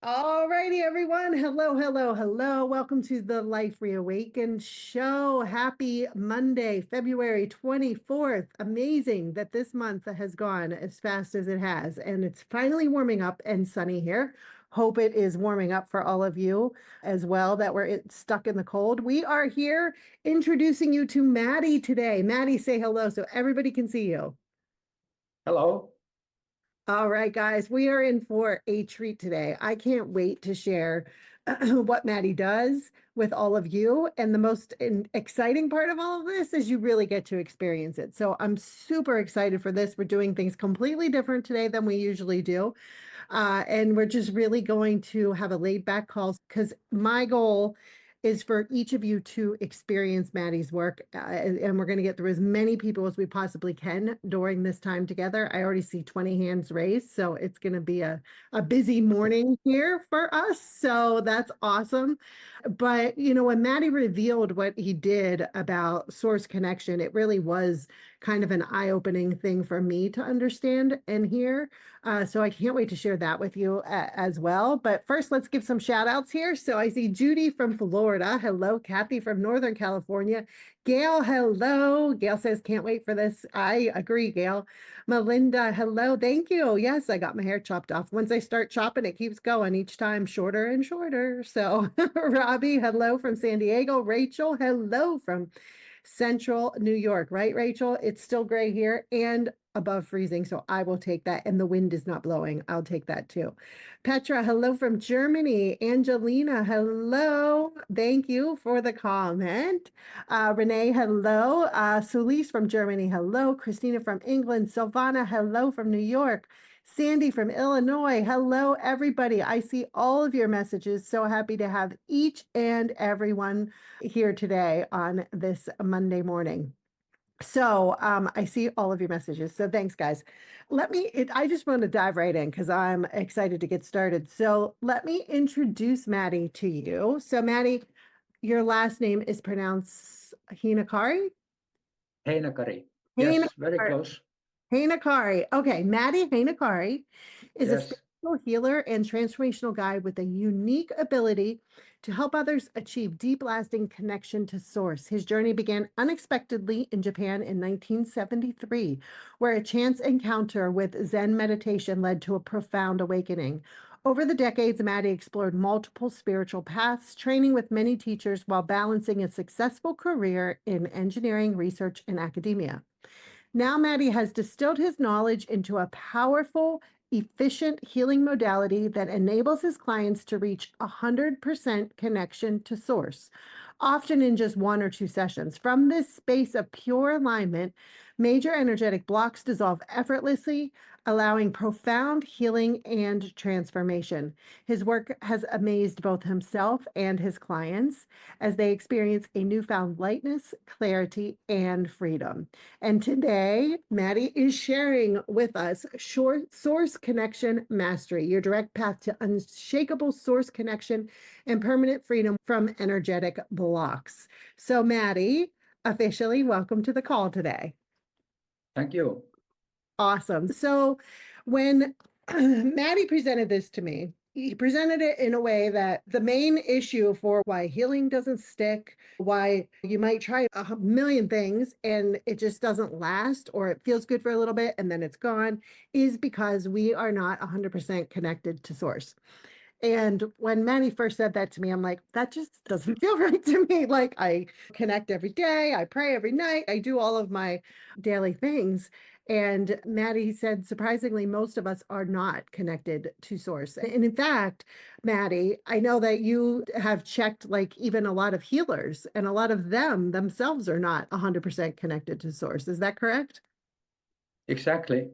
All righty, everyone. Hello, hello, hello. Welcome to the Life Reawakened Show. Happy Monday, February 24th. Amazing that this month has gone as fast as it has, and it's finally warming up and sunny here. Hope it is warming up for all of you as well that we're stuck in the cold. We are here introducing you to Mattie today. Mattie, say hello so everybody can see you. Hello. All right, guys, we are in for a treat today. I can't wait to share what Mattie does with all of you. And the most exciting part of all of this is you really get to experience it. So I'm super excited for this. We're doing things completely different today than we usually do. And we're just really going to have a laid back call because my goal is for each of you to experience Mattie's work. And we're going to get through as many people as we possibly can during this time together. I already see 20 hands raised, so it's going to be a busy morning here for us. So that's awesome. But, when Mattie revealed what he did about source connection, it really was kind of an eye-opening thing for me to understand and hear. So I can't wait to share that with you as well. But first, let's give some shout outs here. So I see Judy from Florida. Hello. Kathy from Northern California. Gail, hello. Gail says, can't wait for this. I agree, Gail. Melinda, hello. Thank you. Yes, I got my hair chopped off. Once I start chopping, it keeps going each time shorter and shorter. So Robbie, hello from San Diego. Rachel, hello from Central New York, right, Rachel? It's still gray here and above freezing, so I will take that. And the wind is not blowing. I'll take that too. Petra, hello from Germany. Angelina, hello. Thank you for the comment. Renee, hello. Sulis from Germany, hello. Christina from England. Silvana, hello from New York. Sandy from Illinois. Hello, everybody. I see all of your messages. So happy to have each and everyone here today on this Monday morning. So I see all of your messages. So thanks, guys. I just want to dive right in because I'm excited to get started. So let me introduce Mattie to you. So Mattie, your last name is pronounced Hinakari? Heinakari. Yes, very Heinakari. close. Heinakari. Okay, Matti Heinakari is a Yes. spiritual healer and transformational guide with a unique ability to help others achieve deep, lasting connection to source. His journey began unexpectedly in Japan in 1973, where a chance encounter with Zen meditation led to a profound awakening. Over the decades, Matti explored multiple spiritual paths, training with many teachers while balancing a successful career in engineering, research, and academia. Now, Mattie has distilled his knowledge into a powerful, efficient healing modality that enables his clients to reach 100% connection to source, often in just one or two sessions. From this space of pure alignment, major energetic blocks dissolve effortlessly, allowing profound healing and transformation. His work has amazed both himself and his clients as they experience a newfound lightness, clarity, and freedom. And today, Mattie is sharing with us source connection mastery, your direct path to unshakable source connection and permanent freedom from energetic blocks. So, Mattie, officially welcome to the call today. Thank you. Awesome. So, when Mattie presented this to me, he presented it in a way that the main issue for why healing doesn't stick, why you might try a million things and it just doesn't last, or it feels good for a little bit and then it's gone, is because we are not 100% connected to source. And when Mattie first said that to me, I'm like, that just doesn't feel right to me. Like, I connect every day, I pray every night, I do all of my daily things. And Mattie said, surprisingly, most of us are not connected to source. And in fact, Mattie, I know that you have checked like even a lot of healers, and a lot of them themselves are not 100% connected to source. Is that correct? Exactly.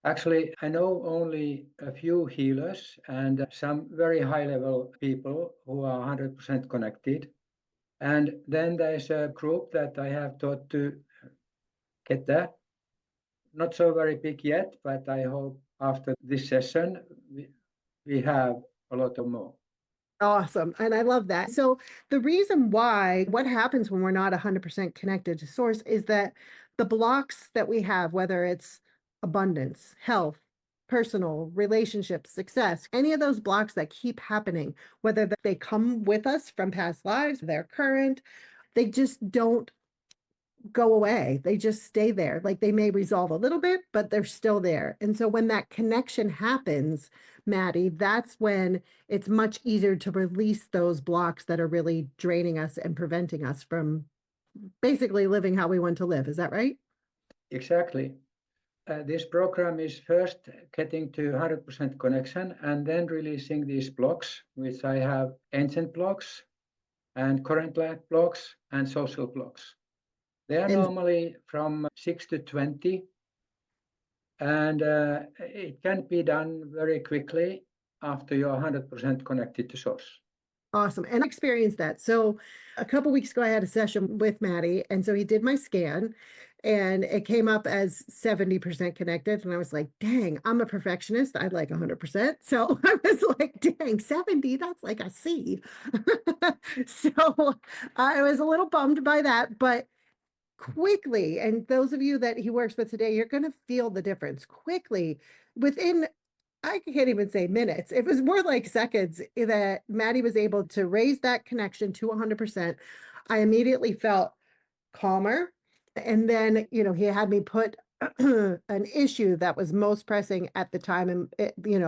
Actually, I know only a few healers and some very high level people who are 100% connected. And then there's a group that I have taught to get there. Not so very big yet, but I hope after this session, we have a lot of more. Awesome. And I love that. So the reason why, what happens when we're not 100% connected to source is that the blocks that we have, whether it's abundance, health, personal, relationships, success, any of those blocks that keep happening, whether they come with us from past lives, they're current, they just don't go away. They just stay there. Like they may resolve a little bit, but they're still there. And so when that connection happens, Mattie, that's when it's much easier to release those blocks that are really draining us and preventing us from basically living how we want to live. Is that right? Exactly. This program is first getting to 100% connection and then releasing these blocks, which I have ancient blocks and current life blocks and social blocks. They are And normally from 6 to 20, and it can be done very quickly after you're 100% connected to source. awesome. And I experienced that. So a couple weeks ago, I had a session with Mattie, and so he did my scan, and it came up as 70% connected. And I was like, dang, I'm a perfectionist. I'd like 100%. So I was like, dang, 70, that's like a C. So I was a little bummed by that, but quickly, and those of you that he works with today, you're going to feel the difference quickly within, I can't even say minutes. It was more like seconds that Mattie was able to raise that connection to 100%. I immediately felt calmer. And then, he had me put an issue that was most pressing at the time and,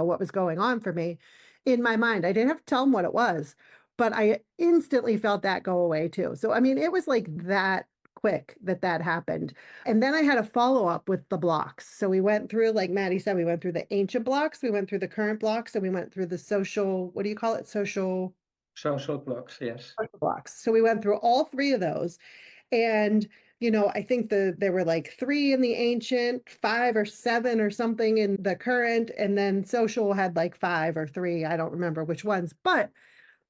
what was going on for me in my mind. I didn't have to tell him what it was, but I instantly felt that go away too. So, I mean, it was like that quick that happened. And then I had a follow up with the blocks. So we went through, like Mattie said, we went through the ancient blocks, we went through the current blocks, and we went through the social, what do you call it? Social Blocks, yes. blocks. So we went through all three of those. And, I think there were like 3 in the ancient, 5 or 7 or something in the current, and then social had like 5 or 3. I don't remember which ones, but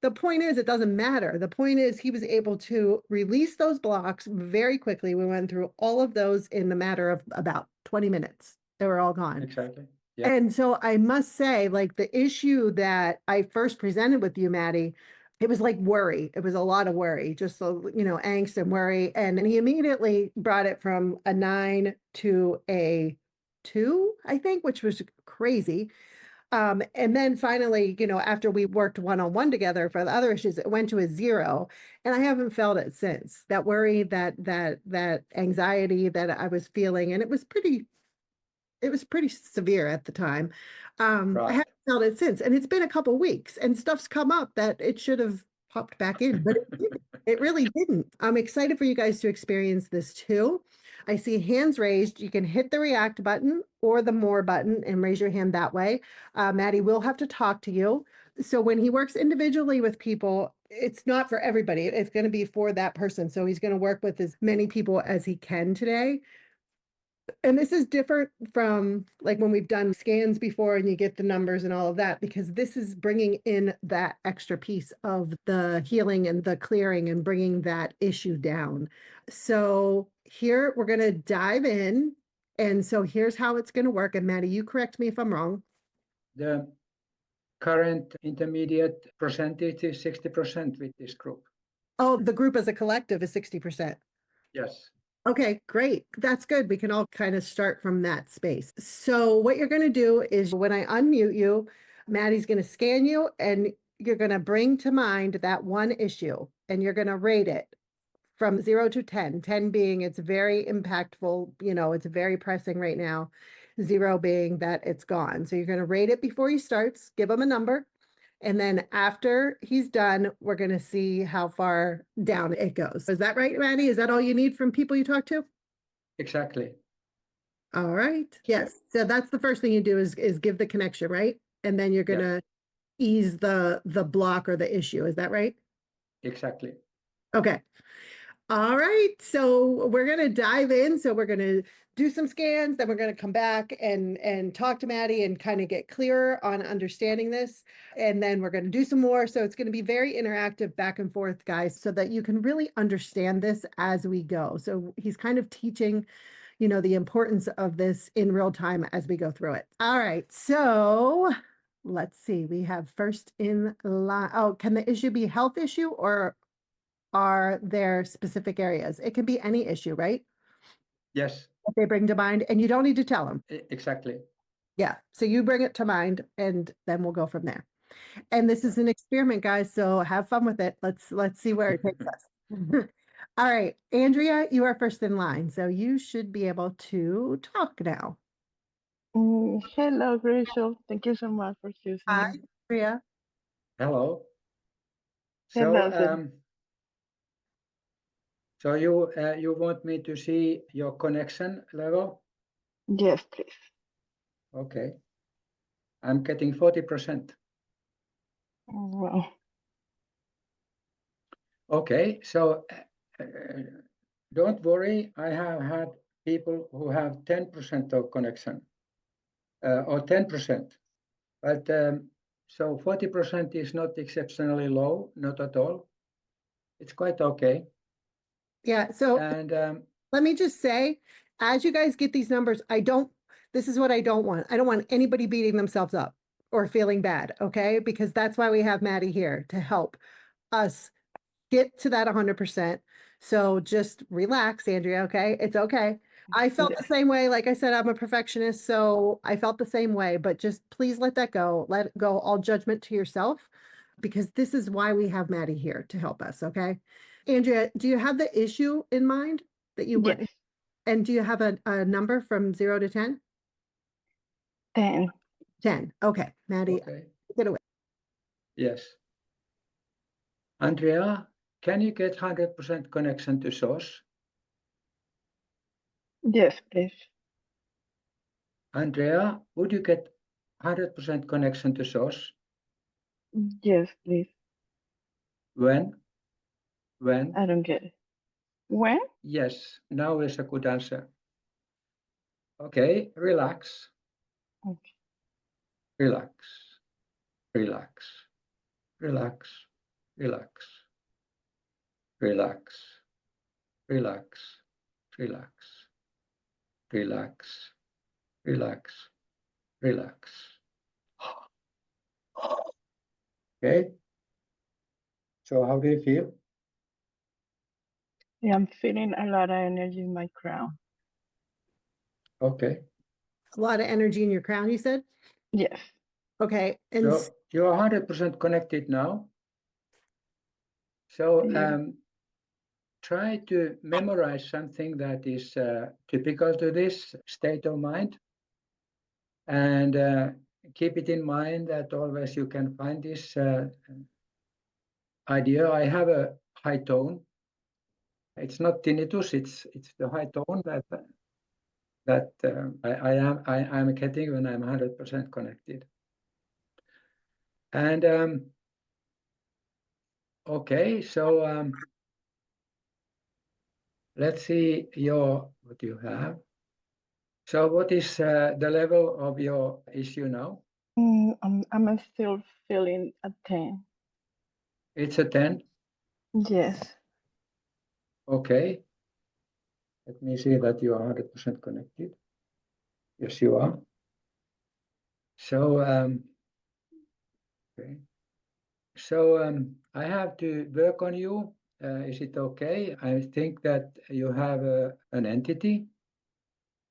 the point is, it doesn't matter. The point is, he was able to release those blocks very quickly. We went through all of those in the matter of about 20 minutes. They were all gone. Exactly. Yeah. And so I must say, like the issue that I first presented with you, Mattie, it was like worry. It was a lot of worry, just so, angst and worry. And he immediately brought it from a 9 to a 2, I think, which was crazy. And then finally, after we worked one-on-one together for the other issues, it went to a 0. And I haven't felt it since. That worry, that anxiety that I was feeling, and it was pretty severe at the time. I haven't felt it since, and it's been a couple weeks, and stuff's come up that it should have popped back in, but it didn't. It really didn't. I'm excited for you guys to experience this too. I see hands raised. You can hit the react button or the more button and raise your hand that way. Mattie will have to talk to you. So when he works individually with people, it's not for everybody. It's going to be for that person. So he's going to work with as many people as he can today. And this is different from like when we've done scans before and you get the numbers and all of that, because this is bringing in that extra piece of the healing and the clearing and bringing that issue down. So here we're going to dive in. And so here's how it's going to work. And Mattie, you correct me if I'm wrong. The current intermediate percentage is 60% with this group. Oh, the group as a collective is 60%. Yes. Okay, great. That's good. We can all kind of start from that space. So what you're going to do is when I unmute you, Mattie's going to scan you and you're going to bring to mind that one issue and you're going to rate it from 0 to 10, 10 being it's very impactful, it's very pressing right now, 0 being that it's gone. So you're going to rate it before he starts, give him a number. And then after he's done, we're going to see how far down it goes. Is that right, Mattie? Is that all you need from people you talk to? Exactly. All right. Yes. So that's the first thing you do is give the connection, right? And then you're going to ease the block or the issue. Is that right? Exactly. Okay. All right. So we're going to dive in. So we're going to do some scans, then we're going to come back and talk to Mattie and kind of get clearer on understanding this. And then we're going to do some more. So it's going to be very interactive back and forth, guys, so that you can really understand this as we go. So he's kind of teaching, the importance of this in real time as we go through it. All right. So let's see. We have first in line. Oh, can the issue be health issue or are there specific areas? It can be any issue, right? Yes. That they bring to mind, and you don't need to tell them. Exactly. Yeah. So you bring it to mind and then we'll go from there. And this is an experiment, guys. So have fun with it. Let's see where it takes us. All right, Andrea, you are first in line. So you should be able to talk now. Hello, Rachel. Thank you so much for choosing Hi, me. Andrea. Hello. Hello, So you want me to see your connection level? yes, please. Okay. I'm getting 40%. Wow. Okay, so don't worry. I have had people who have 10% of connection or 10%, but so 40% is not exceptionally low, not at all. It's quite okay. Yeah. So And let me just say, as you guys get these numbers, this is what I don't want. I don't want anybody beating themselves up or feeling bad. Okay. Because that's why we have Mattie here to help us get to that 100%. So just relax, Andrea. Okay. It's okay. I felt the same way. Like I said, I'm a perfectionist. So I felt the same way, but just please let that go. Let go all judgment to yourself because this is why we have Mattie here to help us. Okay. Andrea, do you have the issue in mind that you want? Yes, And do you have a number from 0 to 10? 10. 10. Okay. Mattie, okay, get away. yes. Andrea, can you get 100% connection to source? Yes, please. Andrea, would you get 100% connection to source? Yes, please. When? I don't get it. When? Yes, now is a good answer. Okay, relax, Okay. relax, relax, relax, relax, relax, relax, relax, relax, relax, relax. Okay, so how do you feel? Yeah, I'm feeling a lot of energy in my crown. Okay, A lot of energy in your crown, you said? Yes. Okay. And so you're 100% connected now. So Yeah. try to memorize something that is typical to this state of mind. And keep it in mind that always you can find this idea. I have a high tone. It's not tinnitus. It's the high tone that I am getting when I'm 100% connected. And okay, so let's see what you have. So what is the level of your issue now? I'm still feeling a 10. It's a 10. Yes. Okay. Let me see that you are 100% connected. Yes, you are. So, okay. So I have to work on you. Is it okay? I think that you have an entity.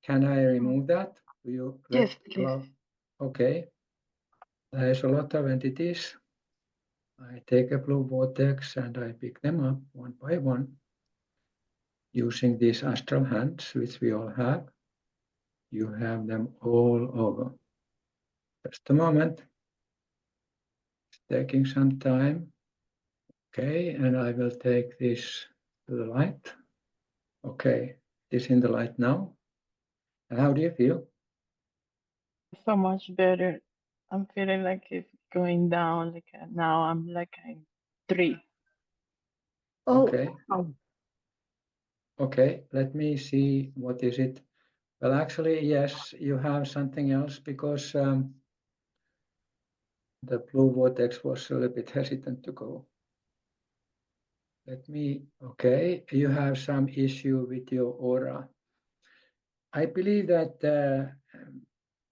Can I remove that? Do you Yes, please. Okay. There's a lot of entities. I take a blue vortex and I pick them up one by one using these astral hands, which we all have. You have them all over. Just a moment. It's taking some time. Okay, and I will take this to the light. Okay, it is in the light now. And how do you feel? So much better. I'm feeling like it's going down. Now I'm like a 3. Okay, oh, okay, let me see what is it. Well, actually, yes, you have something else because the blue vortex was a little bit hesitant to go. Okay, you have some issue with your aura. I believe that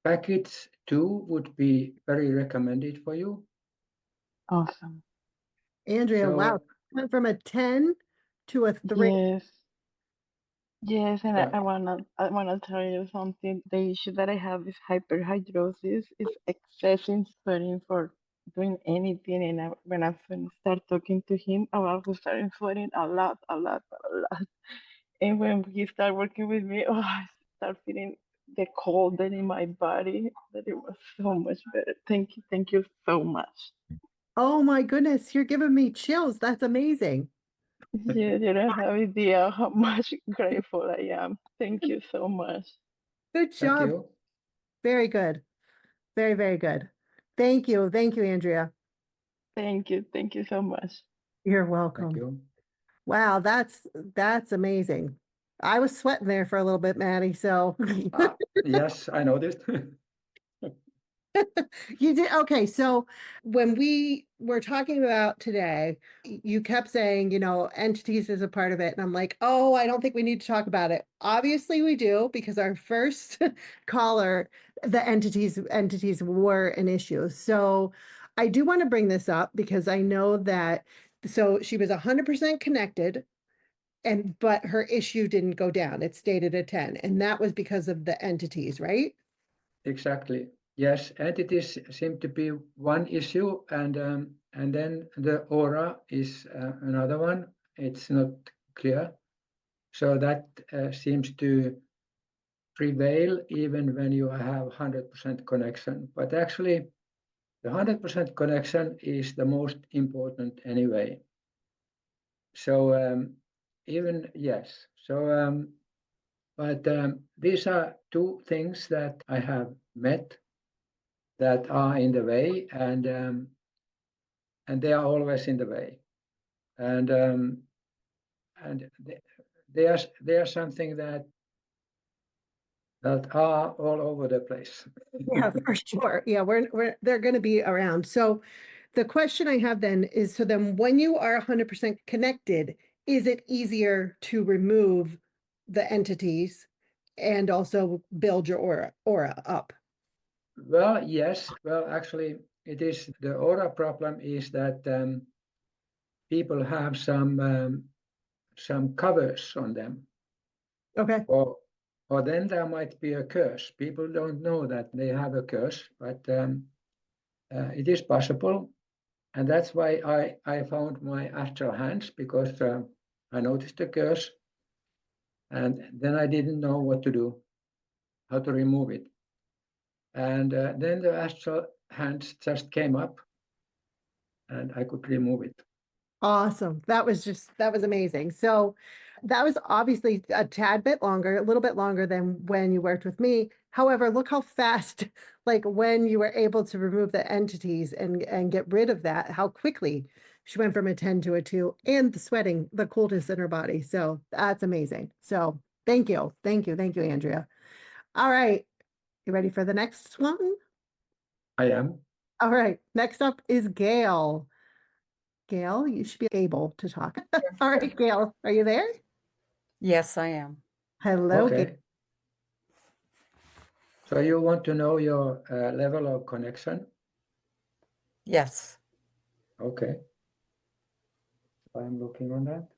package 2 would be very recommended for you. Awesome. Andrea, So wow. Went from a 10 to a 3. Yes. Yes, and Uh, I wanna tell you something. The issue that I have is hyperhidrosis, is excessive sweating for doing anything. And when I start talking to him, I was starting sweating a lot, a lot, a lot. And when he started working with me, I start feeling the cold that in my body. That it was so much better. Thank you so much. Oh my goodness, you're giving me chills. That's amazing. You don't have idea how much grateful I am. Thank you so much. Good Thank job. you. Very good. Very, very good. Thank you. Thank you, Andrea. Thank you so much. You're Thank welcome. you. Wow, that's amazing. I was sweating there for a little bit, Maddie. So Yes, I noticed. you did okay. So when we were talking about today, you kept saying, entities is a part of it. And I'm like, oh, I don't think we need to talk about it. Obviously we do, because our first caller, the entities were an issue. So I do want to bring this up because I know that so she was 100% connected, but her issue didn't go down. It stayed at a 10, and that was because of the entities, right? Exactly. Yes, entities seem to be one issue, and then the aura is another one. It's not clear, so that seems to prevail even when you have 100% connection. But actually, the 100% connection is the most important anyway. So even yes. So but these are two things that I have met that are in the way, and they are always in the way, and they are something that are all over the place. Yeah, for sure. Yeah, they're going to be around. So the question I have then is, so then when you are 100% connected, is it easier to remove the entities and also build your aura up? Well, yes. Well, actually, it is the aura problem is that people have some covers on them, Okay. or then there might be a curse. People don't know that they have a curse, but it is possible. And that's why I found my astral hands, because I noticed the curse, and then I didn't know what to do, how to remove it. And then the astral hands just came up, and I could remove it. Awesome. That was amazing. So that was obviously a tad bit longer, a little bit longer than when you worked with me. However, look how fast, like when you were able to remove the entities and get rid of that, how quickly she went from a 10 to a 2, and the sweating, the coolness in her body. So that's amazing. So thank you. Thank you. Thank you, Andrea. All right. You ready for the next one? I am. All right. Next up is Gail. Gail, you should be able to talk. All right, Gail, are you there? Yes, I am. Hello, Gail. Okay. So you want to know your level of connection? Yes. Okay. I'm looking on that.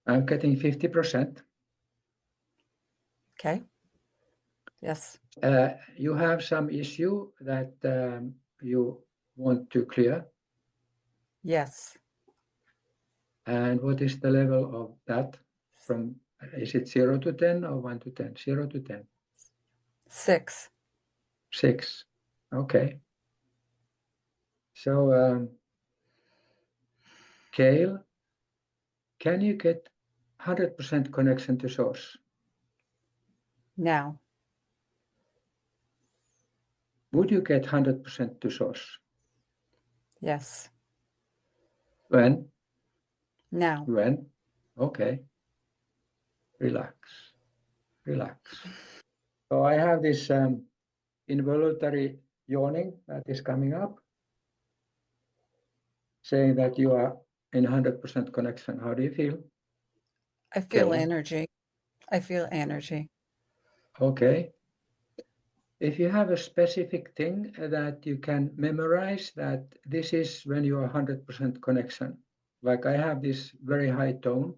I'm getting 50%. Okay. Yes. You have some issue that you want to clear. Yes. And what is the level of that? From, is it 0 to 10 or 1 to 10? 0 to 10. 6. 6. Okay. So, Gail, can you get 100% connection to source? Now. Would you get 100% to source? Yes. When? Now. When? Okay. Relax. Relax. So I have this involuntary yawning that is coming up, saying that you are in 100% connection. How do you feel? I feel Gail? energy. I feel energy. Okay. If you have a specific thing that you can memorize, that this is when you are 100% connection. Like I have this very high tone.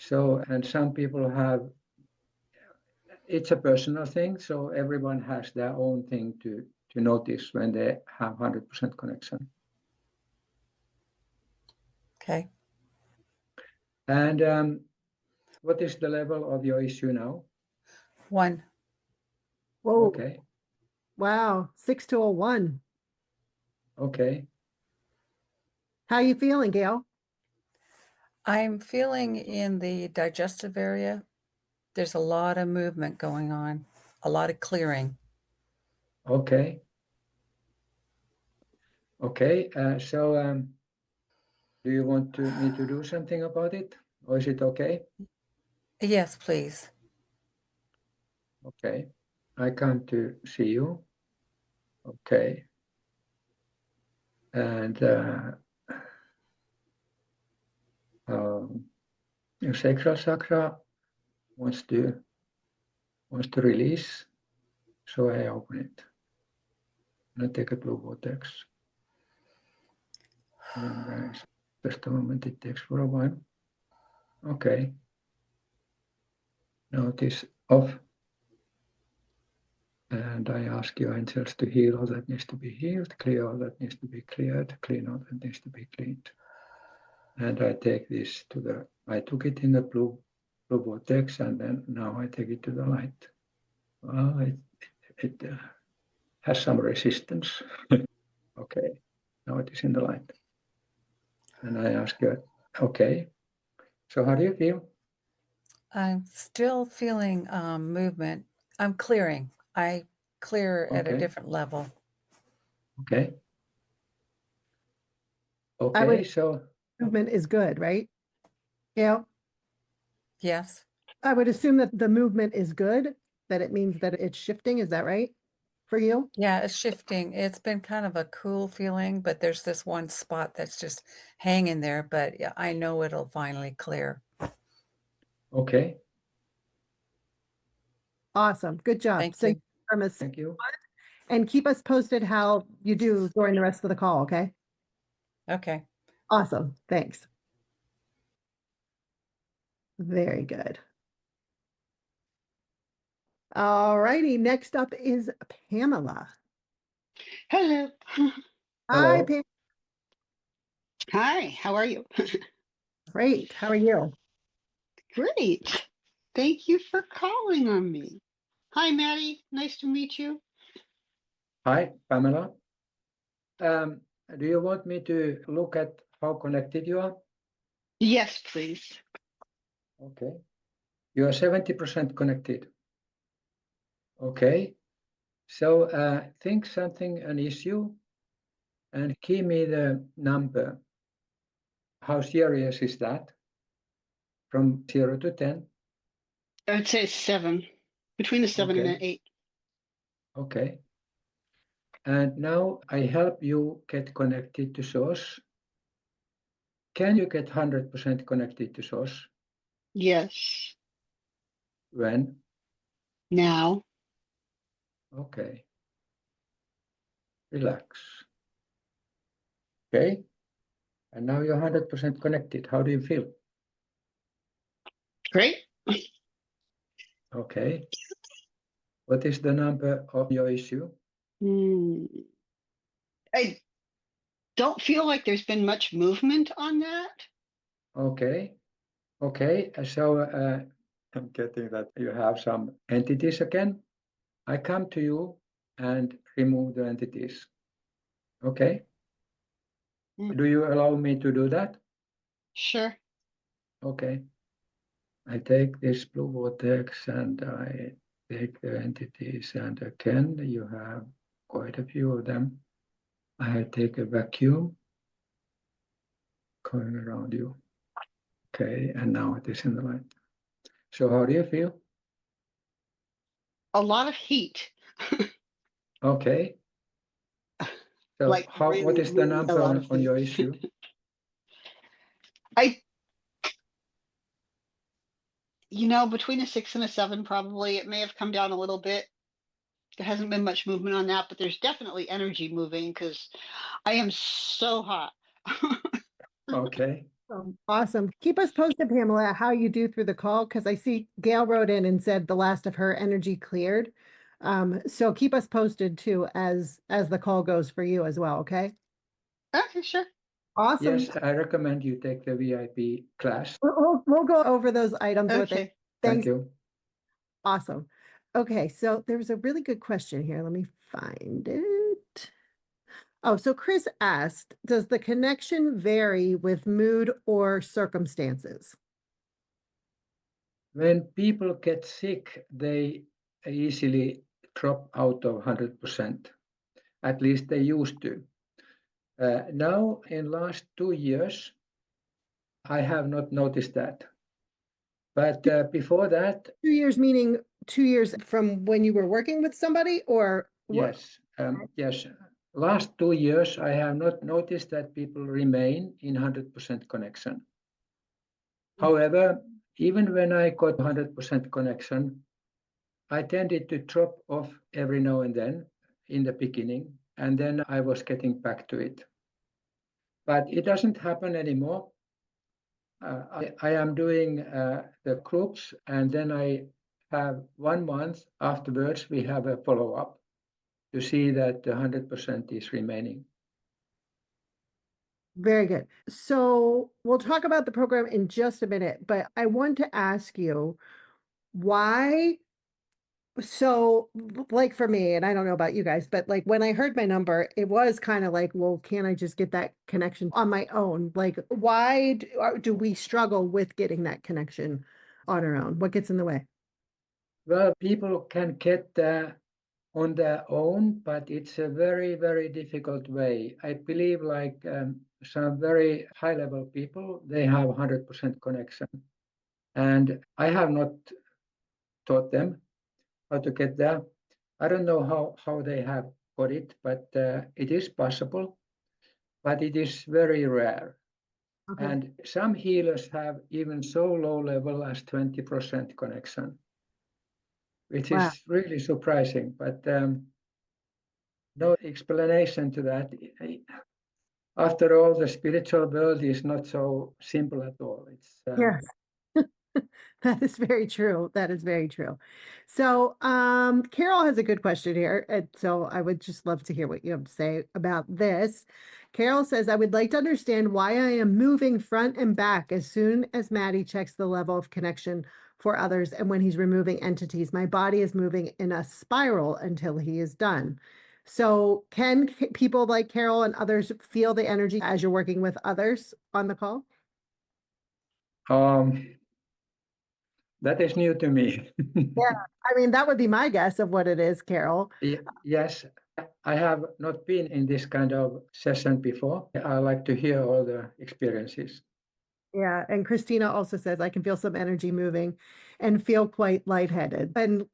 So, and some people have, it's a personal thing, so everyone has their own thing to notice when they have 100% connection. Okay. And what is the level of your issue now? 1. Whoa, Okay, wow, 6 to a 1. okay, How you feeling, Gail? I'm feeling in the digestive area, there's a lot of movement going on, a lot of clearing. okay, okay. So do you want me to do something about it, or is it okay? Yes, please. Okay, I come to see you. Okay, and your sacral chakra wants to release, so I open it. And I take a blue vortex. And guys, just a moment, it takes for a while. Okay. Now it is off. And I ask your angels to heal all that needs to be healed, clear all that needs to be cleared, clean all that needs to be cleaned. And I take this to I took it in the blue vortex, and then now I take it to the light. Well, it has some resistance. Okay, now it is in the light. And I ask you, okay, so how do you feel? I'm still feeling movement. I'm clearing. I clear at a Okay. different level. Okay. I Okay, would- so Movement is good, right? Gail? Yes. I would assume that the movement is good, that it means that it's shifting. Is that right for you? Yeah, it's shifting. It's been kind of a cool feeling, but there's this one spot that's just hanging there, but yeah, I know it'll finally clear. okay, Awesome. Good job. Thank So you. promise, thank you. and keep us posted how you do during the rest of the call, okay? Okay. Awesome. Thanks. Very good. All righty. Next up is Pamela. Hello. Hi, Hello. Pam. Hi, how are you? Great. How are you? Great. Thank you for calling on me. Hi, Mattie. Nice to meet you. Hi, Pamela. Do you want me to look at how connected you are? Yes, please. Okay. You are 70% connected. Okay. So think something, an issue, and give me the number. How serious is that? From 0 to 10? I would say 7, between the 7 and Okay. the 8. Okay. And now I help you get connected to source. Can you get 100% connected to source? Yes. When? Now. Okay. Relax. Okay. And now you're 100% connected. How do you feel? Great. Okay. What is the number of your issue? I don't feel like there's been much movement on that. Okay. Okay. So I'm getting that you have some entities again. I come to you and remove the entities. Okay. Do you allow me to do that? Sure. Okay. I take this blue vortex and I take the entities, and again, you have quite a few of them. I take a vacuum going around you. Okay, and now it is in the light. So how do you feel? A lot of heat. Okay. So Like what really, is the really a number lot of on your heat. issue? Between a 6 and a 7, probably. It may have come down a little bit. There hasn't been much movement on that, but there's definitely energy moving because I am so hot. Okay. Awesome. Keep us posted, Pamela, how you do through the call, because I see Gail wrote in and said the last of her energy cleared. So keep us posted too as the call goes for you as well, okay? Okay, sure. Awesome. Yes, I recommend you take the VIP class. We'll go over those items with it. Okay. Thank Thanks. you. Awesome. Okay, so there was a really good question here. Let me find it. Oh, so Chris asked, does the connection vary with mood or circumstances? When people get sick, they easily drop out of 100%. At least they used to. Now, in last 2 years, I have not noticed that. But before that, 2 years meaning 2 years from when you were working with somebody or what? yes. Last 2 years, I have not noticed that people remain in 100% connection. However, even when I got 100% connection, I tended to drop off every now and then in the beginning, and then I was getting back to it. But it doesn't happen anymore. I am doing the groups, and then I have 1 month afterwards, we have a follow-up to see that the 100% is remaining. Very good. So we'll talk about the program in just a minute, but I want to ask you why. So, like for me, and I don't know about you guys, but like when I heard my number, it was kind of like, well, can I just get that connection on my own? Like, why do we struggle with getting that connection on our own? What gets in the way? Well, people can get on their own, but it's a very, very difficult way. I believe like some very high level people, they have 100% connection. And I have not taught them how to get there. I don't know how they have got it, but it is possible, but it is very rare. Okay. And some healers have even so low level as 20% connection, which Wow. is really surprising, but no explanation to that. After all, the spiritual world is not so simple at all. It's Yes. That is very true. That is very true. So, Carol has a good question here. And so I would just love to hear what you have to say about this. Carol says, I would like to understand why I am moving front and back as soon as Mattie checks the level of connection for others. And when he's removing entities, my body is moving in a spiral until he is done. So can people like Carol and others feel the energy as you're working with others on the call? that is new to me. Yeah, I mean, that would be my guess of what it is, Carol. Yes, I have not been in this kind of session before. I like to hear all the experiences. Yeah, and Christina also says, I can feel some energy moving and feel quite lightheaded. And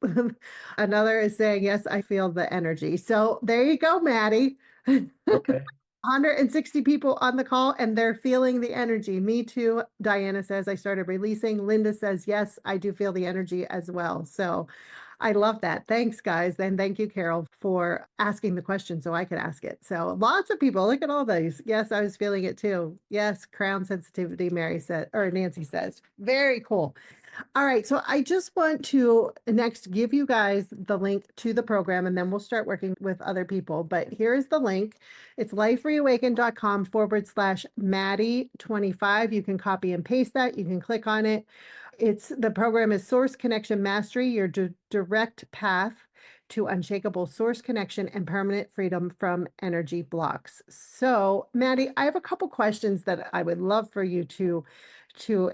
another is saying, yes, I feel the energy. So there you go, Mattie. Okay. 160 people on the call and they're feeling the energy. Me too. Diana says, I started releasing. Linda says, yes, I do feel the energy as well. So I love that. Thanks, guys. And thank you, Carol, for asking the question so I could ask it. So lots of people, look at all these. Yes, I was feeling it too. Yes, crown sensitivity, Mary said, or Nancy says. Very cool. All right, so I just want to next give you guys the link to the program and then we'll start working with other people. But here's the link. It's lifereawakened.com/Mattie25. You can copy and paste that. You can click on it. The program is Source Connection Mastery, your direct path to unshakable source connection and permanent freedom from energy blocks. So, Mattie, I have a couple questions that I would love for you to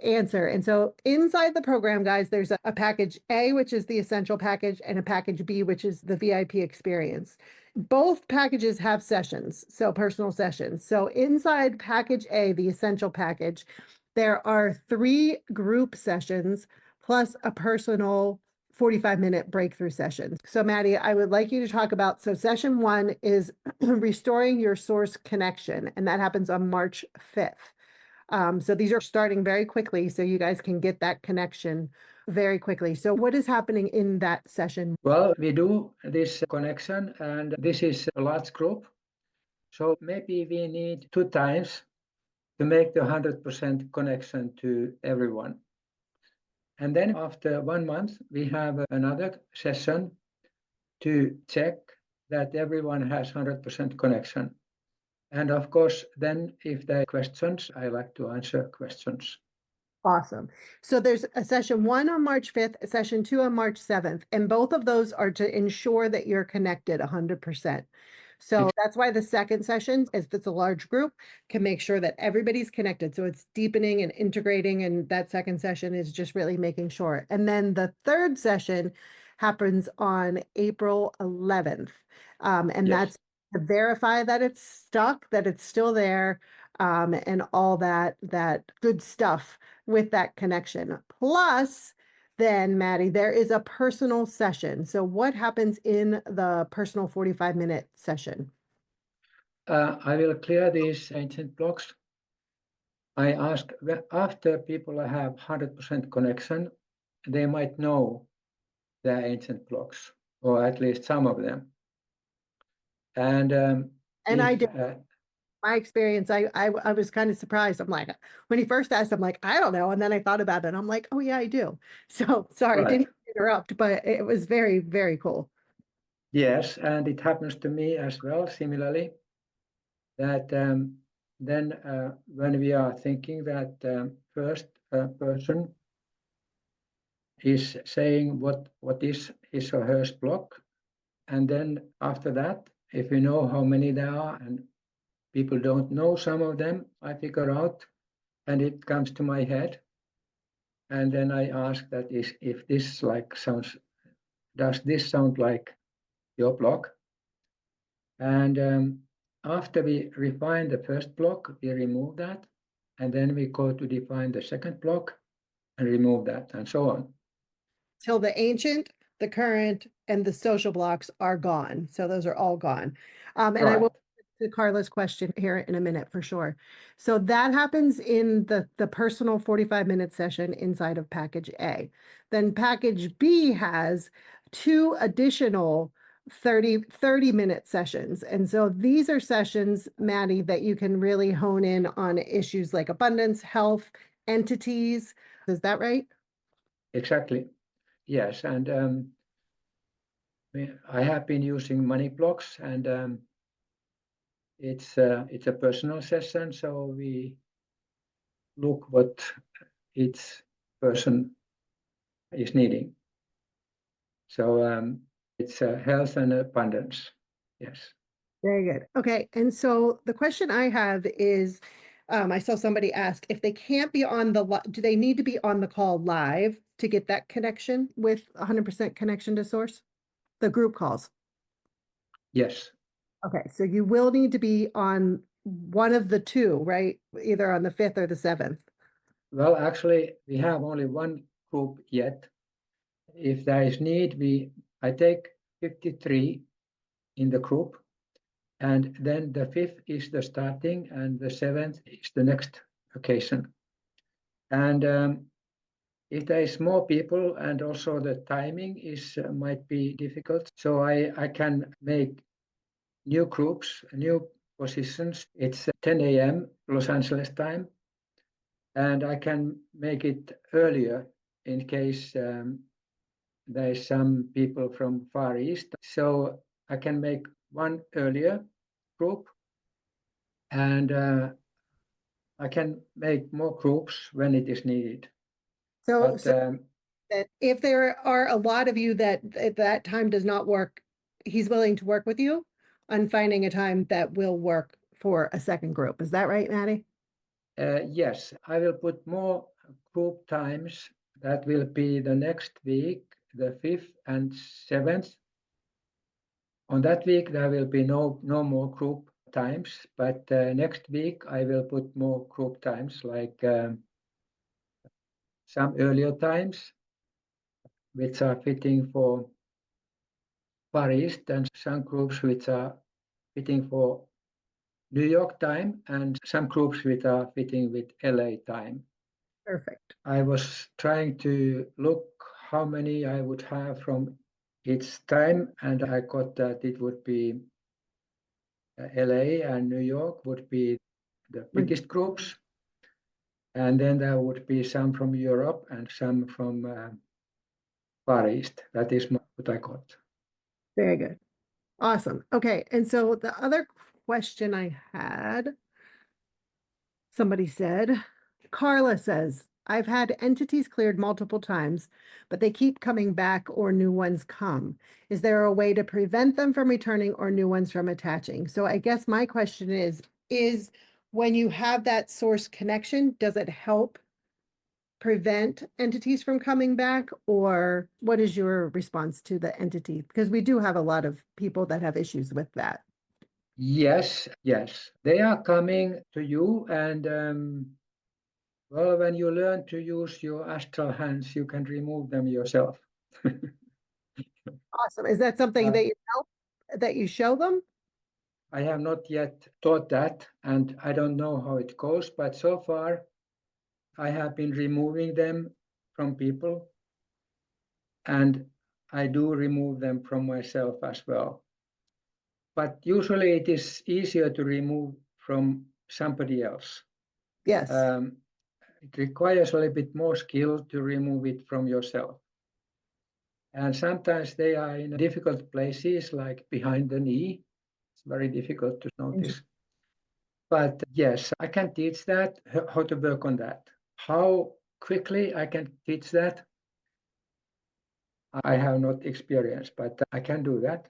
answer. And so inside the program, guys, there's a package A, which is the essential package, and a package B, which is the VIP experience. Both packages have sessions, so personal sessions. So inside package A, the essential package, there are 3 group sessions plus a personal 45-minute breakthrough session. So Mattie, I would like you to talk about, so session 1 is restoring your source connection, and that happens on March 5th. So these are starting very quickly, so you guys can get that connection very quickly. So what is happening in that session? Well, we do this connection, and this is a large group. So maybe we need 2 times to make the 100% connection to everyone. And then after 1 month, we have another session to check that everyone has 100% connection. And of course, then if there are questions, I like to answer questions. Awesome. So there's a session 1 on March 5th, a session 2 on March 7th, and both of those are to ensure that you're connected 100%. So that's why the second session, if it's a large group, can make sure that everybody's connected. So it's deepening and integrating, and that second session is just really making sure. And then the third session happens on April 11th. And Yes. that's to verify that it's stuck, that it's still there, and all that good stuff with that connection. Plus, then, Mattie, there is a personal session. So what happens in the personal 45-minute session? I will clear these ancient blocks. I ask, after people have 100% connection, they might know their ancient blocks, or at least some of them. And I did. My experience, I was kind of surprised. I'm like, when he first asked, I'm like, I don't know. And then I thought about it and I'm like, oh yeah, I do. So sorry, Right. didn't interrupt, but it was very, very cool. Yes, and it happens to me as well, similarly, that then when we are thinking that first person is saying what is his or her block, and then after that, if we know how many there are and people don't know some of them, I figure out, and it comes to my head, and then I ask that if this like sounds, does this sound like your block? And after we refine the first block, we remove that, and then we go to define the second block and remove that, and so on. Till the ancient, the current, and the social blocks are gone. So those are all gone. And I will to Carla's question here in a minute for sure. So that happens in the personal 45-minute session inside of package A. Then package B has 2 additional 30-minute sessions. And so these are sessions, Mattie, that you can really hone in on issues like abundance, health, entities. Is that right? Exactly. Yes, and I have been using money blocks, and it's a personal session, so we look what each person is needing. So it's health and abundance. Yes. Very good. Okay. And so the question I have is, I saw somebody ask if they can't be on do they need to be on the call live to get that connection with 100% connection to source? The group calls. Yes. Okay. So you will need to be on one of the two, right? Either on the 5th or the 7th. Well, actually, we have only one group yet. If there is need, I take 53 in the group, and then the 5th is the starting, and the 7th is the next occasion. And if there is more people, and also the timing is might be difficult, so I can make new groups, new positions. It's 10 a.m. Los Angeles time, and I can make it earlier in case there is some people from Far East. So I can make one earlier group, and I can make more groups when it is needed. So, But that if there are a lot of you that at that time does not work, he's willing to work with you on finding a time that will work for a second group. Is that right, Mattie? yes, I will put more group times. That will be the next week, the 5th and 7th. On that week, there will be no more group times, but next week I will put more group times, like some earlier times, which are fitting for Far East, and some groups which are fitting for New York time, and some groups which are fitting with LA time. Perfect. I was trying to look how many I would have from each time, and I got that it would be LA and New York would be the biggest groups. And then there would be some from Europe and some from Far East. That is what I got. Very good. Awesome. Okay. And so the other question I had, somebody said, Carla says, I've had entities cleared multiple times, but they keep coming back or new ones come. Is there a way to prevent them from returning or new ones from attaching? So I guess my question is when you have that source connection, does it help prevent entities from coming back, or what is your response to the entity? Because we do have a lot of people that have issues with that. Yes, yes. They are coming to you, and well, when you learn to use your astral hands, you can remove them yourself. Awesome. Is that something that you help, that you show them? I have not yet taught that, and I don't know how it goes, but so far I have been removing them from people, and I do remove them from myself as well. But usually it is easier to remove from somebody else. Yes. It requires a little bit more skill to remove it from yourself. And sometimes they are in difficult places, like behind the knee. It's very difficult to notice. But yes, I can teach that, how to work on that. How quickly I can teach that, I have not experienced, but I can do that.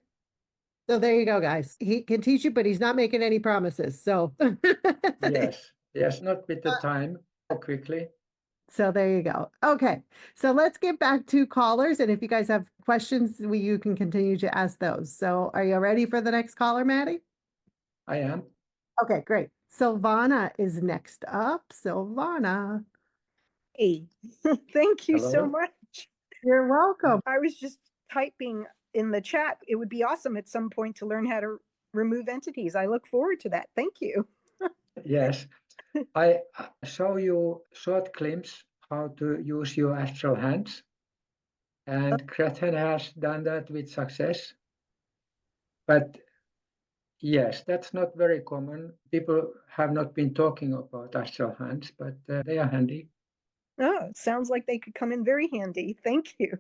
So there you go, guys. He can teach you, but he's not making any promises. So Yes, not with the time, so quickly. So there you go. Okay. So let's get back to callers. And if you guys have questions, you can continue to ask those. So are you ready for the next caller, Mattie? I am. Okay, great. Silvana is next up. Silvana. Hey, thank you so Hello. much. You're welcome. I was just typing in the chat. It would be awesome at some point to learn how to remove entities. I look forward to that. Thank you. Yes. I show you short glimpse how to use your astral hands. And Gretchen has done that with success. But yes, that's not very common. People have not been talking about astral hands, but they are handy. Oh, it sounds like they could come in very handy. Thank you.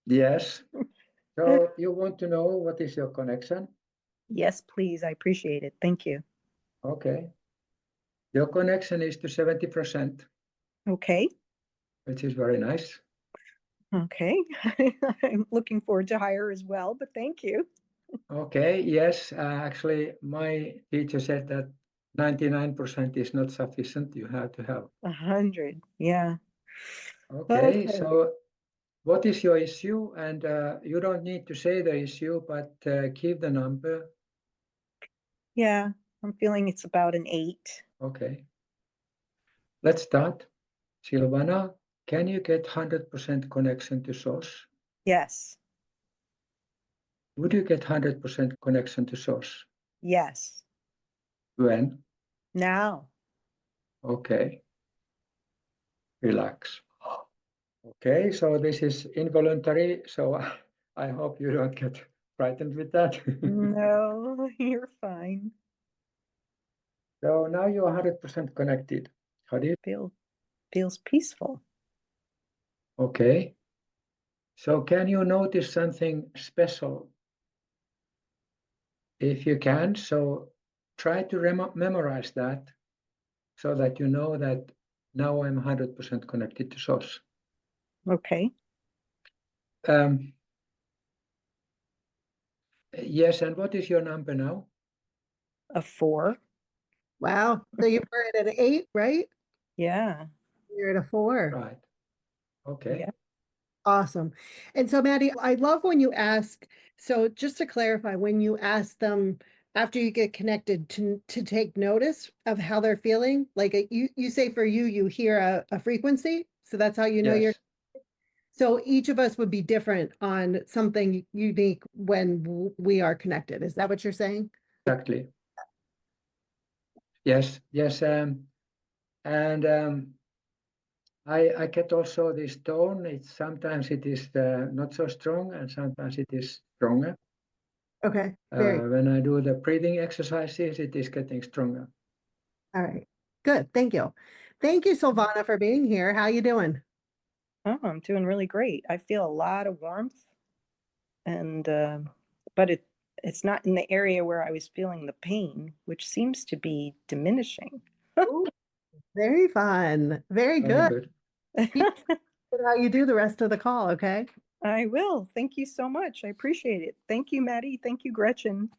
Yes. So you want to know what is your connection? Yes, please. I appreciate it. Thank you. Okay. Your connection is to 70%, Okay. which is very nice. Okay. I'm looking forward to higher as well, but thank you. Okay, yes, actually, my teacher said that 99% is not sufficient. You have to have. 100. Yeah. Okay, so what is your issue? And you don't need to say the issue, but keep the number. Yeah. I'm feeling it's about an 8. Okay. Let's start. Silvana, can you get 100% connection to source? Yes. Would you get 100% connection to source? Yes. When? Now. Okay. Relax. Okay, so this is involuntary, so I hope you don't get frightened with that. No, you're fine. So now you're 100% connected. How do you? Feels peaceful. Okay. So can you notice something special? If you can, so try to memorize that so that you know that now I'm 100% connected to source. Okay. Yes, and what is your number now? A 4. Wow. So you were at an 8, right? Yeah. You're at a 4. Right. Okay. Yeah. Awesome. And so, Mattie, I love when you ask, so just to clarify, when you ask them after you get connected to take notice of how they're feeling, like you say for you hear a frequency. So that's how you know you're. Yes. So each of us would be different on something unique when we are connected. Is that what you're saying? Exactly. Yes, yes. I get also this tone. Sometimes it is not so strong, and sometimes it is stronger. Okay. When I do the breathing exercises, it is getting stronger. All right. Good. Thank you. Thank you, Silvana, for being here. How you doing? Oh, I'm doing really great. I feel a lot of warmth, and but it's not in the area where I was feeling the pain, which seems to be diminishing. Ooh, very fun. Very Very good. good. How you do the rest of the call, okay? I will. Thank you so much. I appreciate it. Thank you, Mattie. Thank you, Gretchen.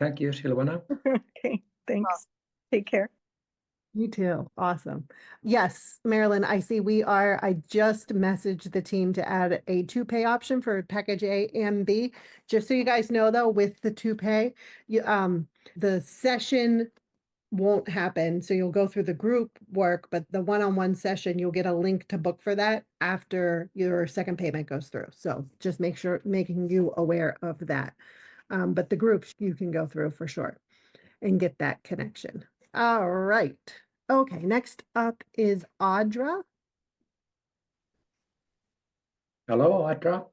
Thank you, Silvana. Okay, thanks. Take care. You too. Awesome. Yes, Marilyn, I see I just messaged the team to add a 2-pay option for package A and B. Just so you guys know though, with the 2-pay, the session won't happen. So you'll go through the group work, but the one-on-one session, you'll get a link to book for that after your second payment goes through. So just making you aware of that. But the groups you can go through for sure and get that connection. All right. Okay, next up is Audra. Hello, Adra.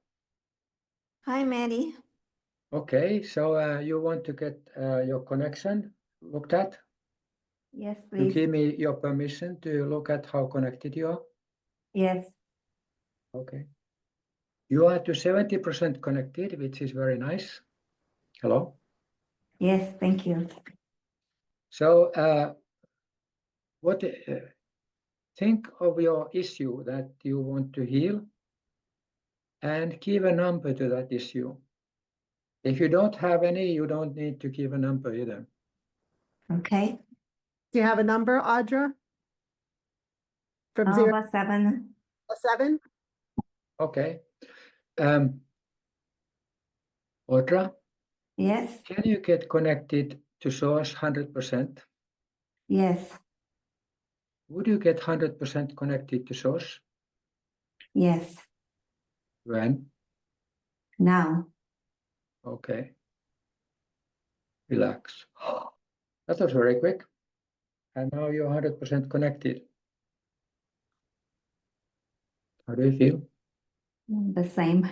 Hi, Mattie. Okay, so you want to get your connection looked at? Yes, You please. give me your permission to look at how connected you are? Yes. Okay. You are to 70% connected, which is very nice. Hello? Yes, thank you. So think of your issue that you want to heal and give a number to that issue. If you don't have any, you don't need to give a number either. Okay. Do you have a number, Audra? From 0 About 7. to 7? Okay. Audra, Yes. can you get connected to source 100%? Yes. Would you get 100% connected to source? Yes. When? Now. Okay. Relax. That was very quick. And now you're 100% connected. How do you feel? The same.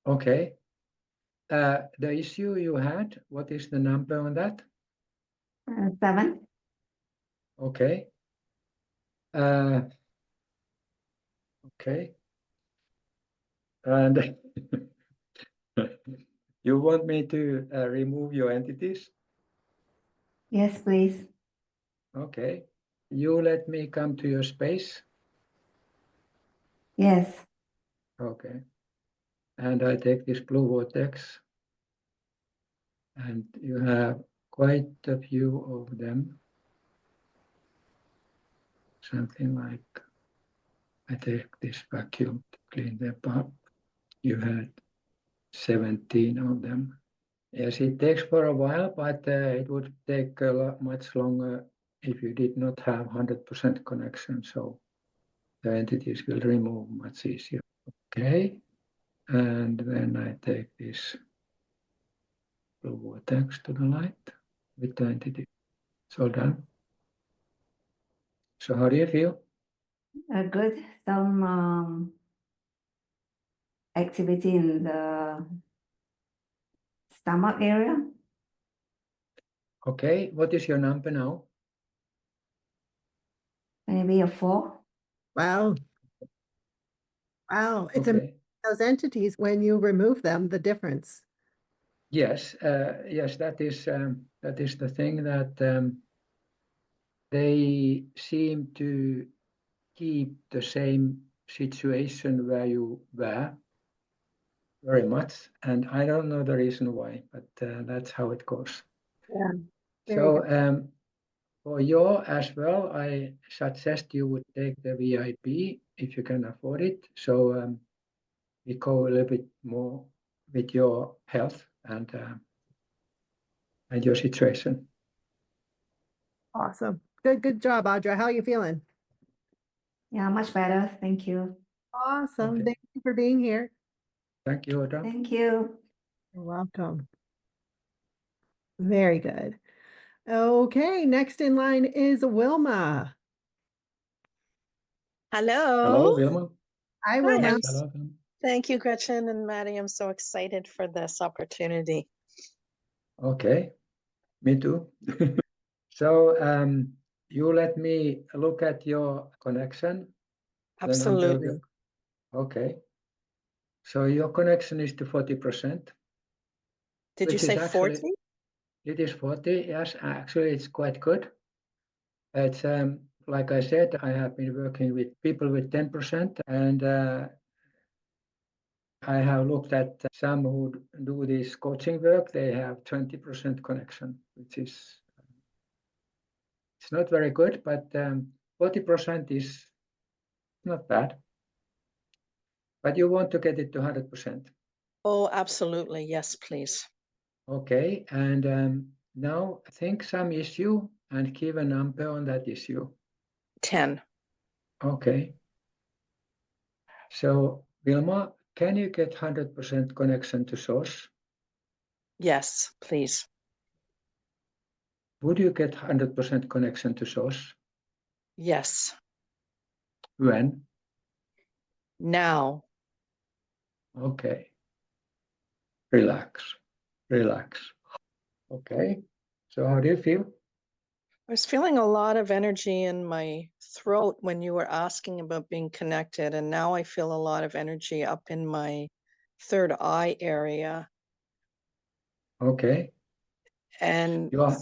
Okay. The issue you had, what is the number on that? 7. Okay. Okay. And you want me to remove your entities? Yes, please. Okay. You let me come to your space. Yes. Okay. And I take this blue vortex, and you have quite a few of them. Something like, I take this vacuum to clean them up. You had 17 of them. Yes, it takes for a while, but it would take much longer if you did not have 100% connection. So the entities will remove much easier. Okay. And then I take this blue vortex to the light with the entity. It's all done. So how do you feel? Good. Some activity in the stomach area. Okay. What is your number now? Maybe a 4. Wow. Wow. It's Okay. those entities when you remove them, the difference. Yes. Yes, that is the thing that they seem to keep the same situation where you were very much, and I don't know the reason why, but that's how it goes. Yeah. So for your as well, I suggest you would take the VIP if you can afford it. So we go a little bit more with your health and your situation. Awesome. Good job, Audra. How are you feeling? Yeah, much better. Thank you. Awesome. Okay. Thank you for being here. Thank you, Audra. Thank you. You're welcome. Very good. Okay, next in line is Wilma. Hello, Hello. Wilma. Hi, Hi, Wilma. I'm Hello, Wilma. Thank you, Gretchen and Mattie. I'm so excited for this opportunity. Okay, me too. So you let me look at your connection. the number of Absolutely. your- Okay. So your connection is to 40%, Did you which is say actually, 40? it is 40. Yes, actually, it's quite good. It's like I said, I have been working with people with 10%, and I have looked at some who do this coaching work. They have 20% connection, which is it's not very good, but 40% is not bad. But you want to get it to 100%. Oh, absolutely. Yes, please. Okay, and now think some issue and give a number on that issue. 10. Okay. So, Vilma, can you get 100% connection to source? Yes, please. Would you get 100% connection to source? Yes. When? Now. Okay. Relax. Relax. Okay. So how do you feel? I was feeling a lot of energy in my throat when you were asking about being connected, and now I feel a lot of energy up in my third eye area. Okay. And You are,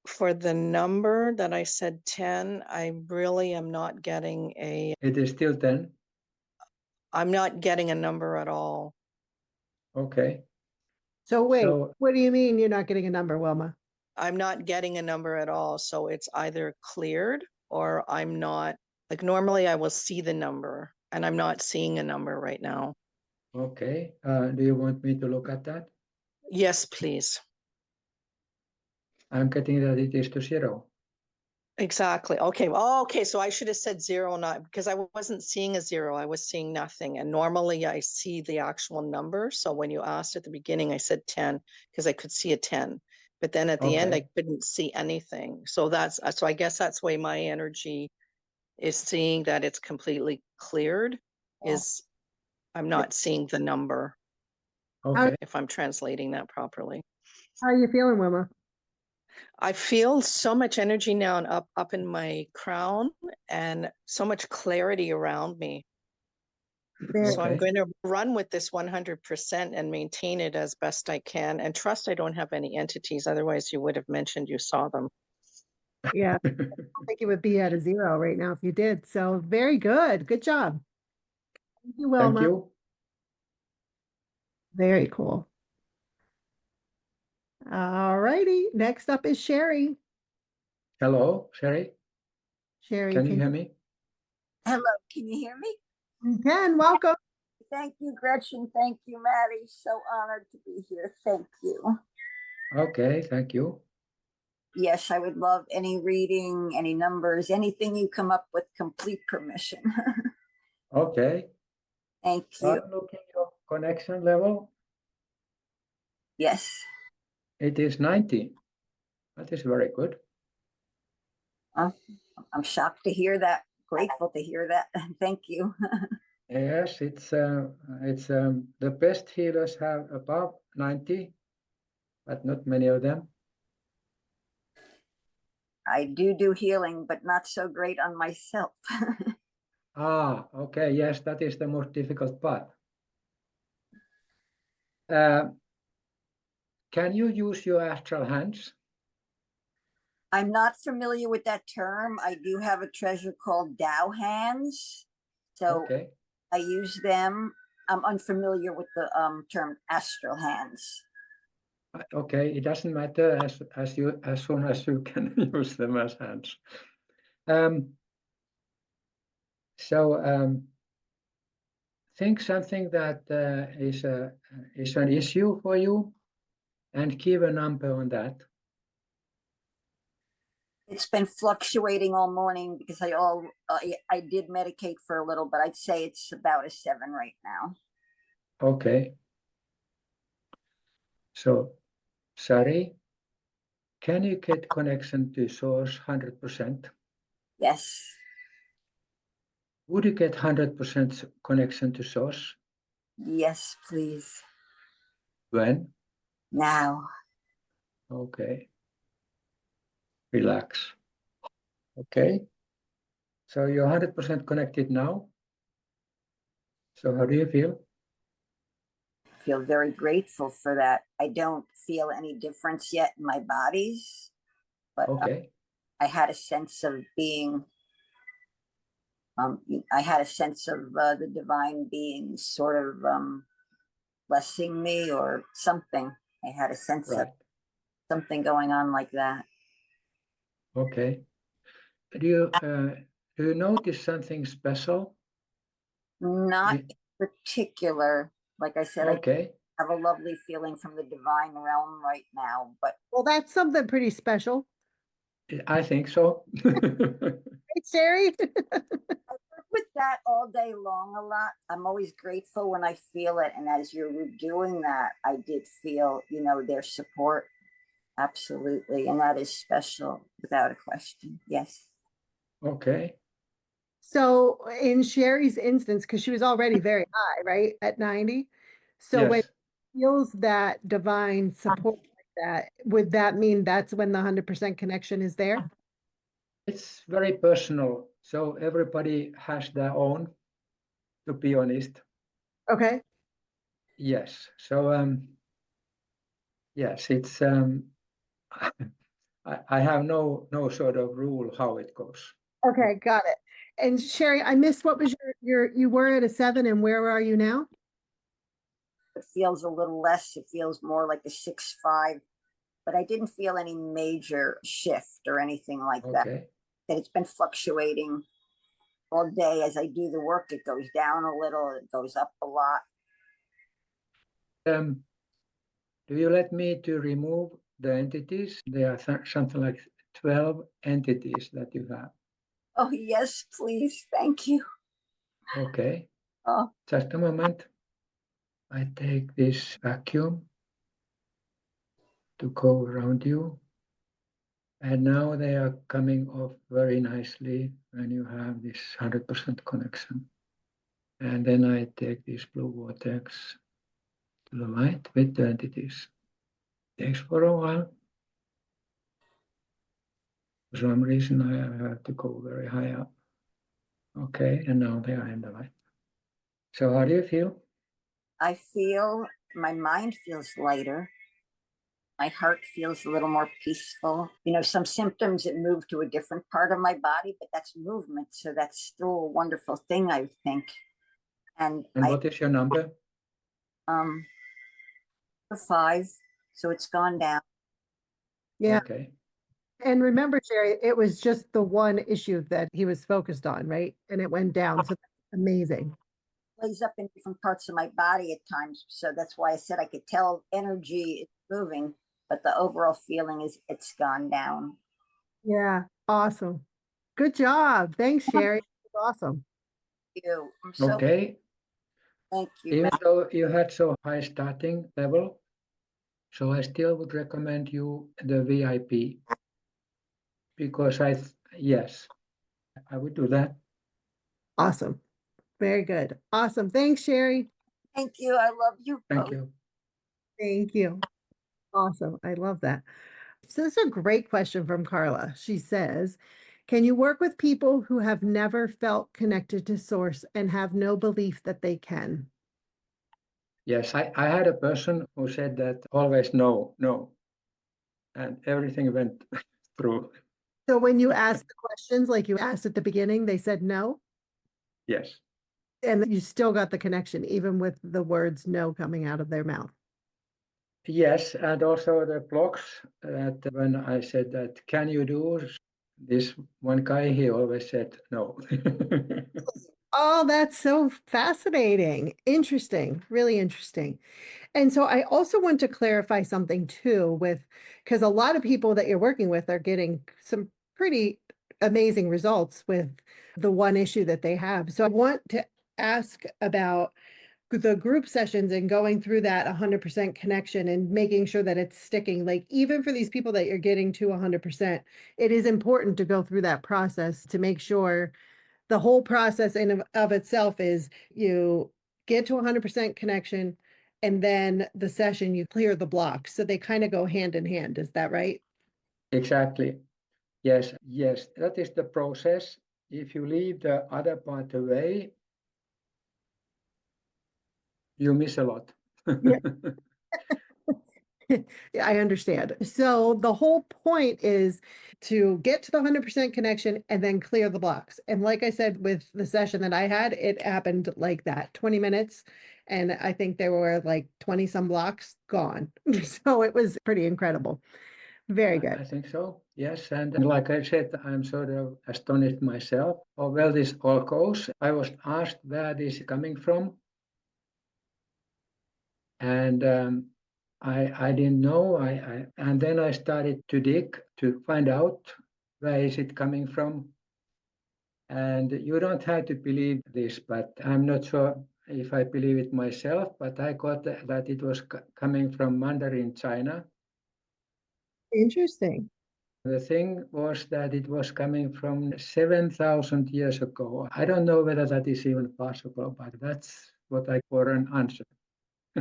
for the number that I said 10, I really am not getting it is still 10. I'm not getting a number at all. Okay. So wait, So, what do you mean you're not getting a number, Wilma? I'm not getting a number at all. So it's either cleared or I'm not, like normally I will see the number and I'm not seeing a number right now. okay. Do you want me to look at that? Yes, please. I'm getting that it is to 0. Exactly. Okay. Oh, okay. So I should have said 0, not because I wasn't seeing a 0. I was seeing nothing. And normally I see the actual number. So when you asked at the beginning, I said 10 because I could see a 10. But then at the end, I Okay. couldn't see anything. So so I guess that's why my energy is seeing that it's completely cleared, is I'm not seeing the number, Okay. if I'm translating that properly. How are you feeling, Wilma? I feel so much energy now and up in my crown and so much clarity around me. Very, So I'm Okay. going to run with this 100% and maintain it as best I can and trust I don't have any entities. Otherwise, you would have mentioned you saw them. yeah. I don't think it would be at a 0 right now if you did. So very good. Good job. Thank you, Thank Wilma. you. Very cool. All righty. Next up is Sherry. Hello, Sherry. Sherry, Can you hear me? Hello, can you hear me? you can. Welcome. Thank you, Gretchen. Thank you, Mattie. So honored to be here. Thank you. Okay, thank you. Yes, I would love any reading, any numbers, anything you come up with, complete permission. Okay. Thank I'm you. looking at your connection level. Yes. It is 90. That is very good. I'm shocked to hear that. Grateful to hear that. Thank you. Yes, it's the best healers have above 90, but not many of them. I do healing, but not so great on myself. Okay. Yes, that is the most difficult part. Can you use your astral hands? I'm not familiar with that term. I do have a treasure called Tao hands. So Okay. I use them. I'm unfamiliar with the term astral hands. Okay, it doesn't matter as soon as you can use them as hands. So think something that is an issue for you, and give a number on that. It's been fluctuating all morning because I did medicate for a little, but I'd say it's about a 7 right now. Okay. So, Sari, can you get connection to source 100%? Yes. Would you get 100% connection to source? Yes, please. When? Now. Okay. Relax. Okay. So you're 100% connected now. So how do you feel? Feel very grateful for that. I don't feel any difference yet in my bodies, but Okay. I had a sense of being, I had a sense of the divine being sort of blessing me or something. I had a sense of Right. something going on like that. Okay. Do you notice something special? Not You- in particular. Like I said, I Okay. have a lovely feeling from the divine realm right now, but Well, that's something pretty special. I think so. Right, Sherry? with that all day long a lot. I'm always grateful when I feel it. And as you were doing that, I did feel, their support. Absolutely. And that is special without a question. Yes. Okay. So in Sherry's instance, because she was already very high, right, at 90. So when Yes. she feels that divine support like that, would that mean that's when the 100% connection is there? It's very personal. So everybody has their own, to be honest. Okay. Yes. So yes, it's I have no sort of rule how it goes. Okay, got it. And Sherry, I missed what was you were at a 7 and where are you now? It feels a little less. It feels more like a 6-5, but I didn't feel any major shift or anything like that. Okay. That it's been fluctuating all day. As I do the work, it goes down a little, it goes up a lot. Do you let me to remove the entities? There are something like 12 entities that you have. Oh, yes, please. Thank you. Okay. Oh, Just a moment. I take this vacuum to go around you. And now they are coming off very nicely when you have this 100% connection. And then I take this blue vortex to the light with the entities. Takes for a while. For some reason, I have to go very high up. Okay, and now they are in the light. So how do you feel? I feel my mind feels lighter. My heart feels a little more peaceful. Some symptoms that move to a different part of my body, but that's movement. So that's still a wonderful thing, I think. And what is your number? 5. So it's gone down. Yeah. Okay. And remember, Sherry, it was just the one issue that he was focused on, right? And it went down. So that's amazing. Plays up in different parts of my body at times. So that's why I said I could tell energy is moving, but the overall feeling is it's gone down. Yeah. Awesome. Good job. Thanks, Sherry. Awesome. Thank you. I'm so Okay. thank you, Even Matt. though you had so high starting level, so I still would recommend you the VIP because yes, I would do that. Awesome. Very good. Awesome. Thanks, Sherry. Thank you. I love you. Thank both. you. Thank you. Awesome. I love that. So this is a great question from Carla. She says, can you work with people who have never felt connected to source and have no belief that they can? Yes, I had a person who said that always no, and everything went through. So when you ask the questions like you asked at the beginning, they said no, Yes. and you still got the connection, even with the words no coming out of their mouth. Yes, and also the blocks that when I said that, can you do this? One guy, he always said no. Oh, that's so fascinating. Interesting. Really interesting. And so I also want to clarify something too because a lot of people that you're working with are getting some pretty amazing results with the one issue that they have. So I want to ask about the group sessions and going through that 100% connection and making sure that it's sticking. Like even for these people that you're getting to 100%, it is important to go through that process to make sure the whole process in of itself is you get to 100% connection and then the session you clear the blocks. So they kind of go hand in hand. Is that right? Exactly. Yes, yes, that is the process. If you leave the other part away, you miss a lot. Yeah. Yeah, I understand. So the whole point is to get to the 100% connection and then clear the blocks. And like I said, with the session that I had, it happened like that, 20 minutes. And I think there were like 20 some blocks gone. So it was pretty incredible. Very good. I think so, yes. And like I said, I'm sort of astonished myself how well this all goes. I was asked where this is coming from. And I didn't know. And then I started to dig to find out where is it coming from. And you don't have to believe this, but I'm not sure if I believe it myself, but I got that it was coming from Mandarin China. Interesting. The thing was that it was coming from 7,000 years ago. I don't know whether that is even possible, but that's what I for an answer.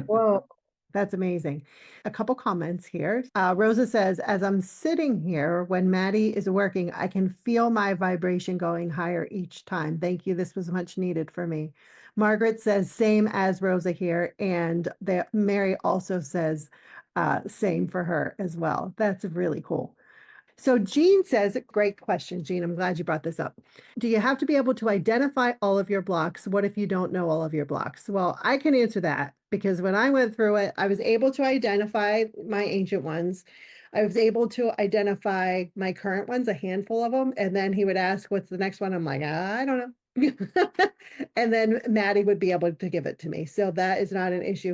Whoa, that's amazing. A couple comments here. Rosa says, as I'm sitting here when Mattie is working, I can feel my vibration going higher each time. Thank you. This was much needed for me. Margaret says, same as Rosa here. And Mary also says, same for her as well. That's really cool. So Jean says, great question, Jean. I'm glad you brought this up. Do you have to be able to identify all of your blocks? What if you don't know all of your blocks? Well, I can answer that because when I went through it, I was able to identify my ancient ones. I was able to identify my current ones, a handful of them. And then he would ask, what's the next one? I'm like, I don't know. And then Mattie would be able to give it to me. So that is not an issue.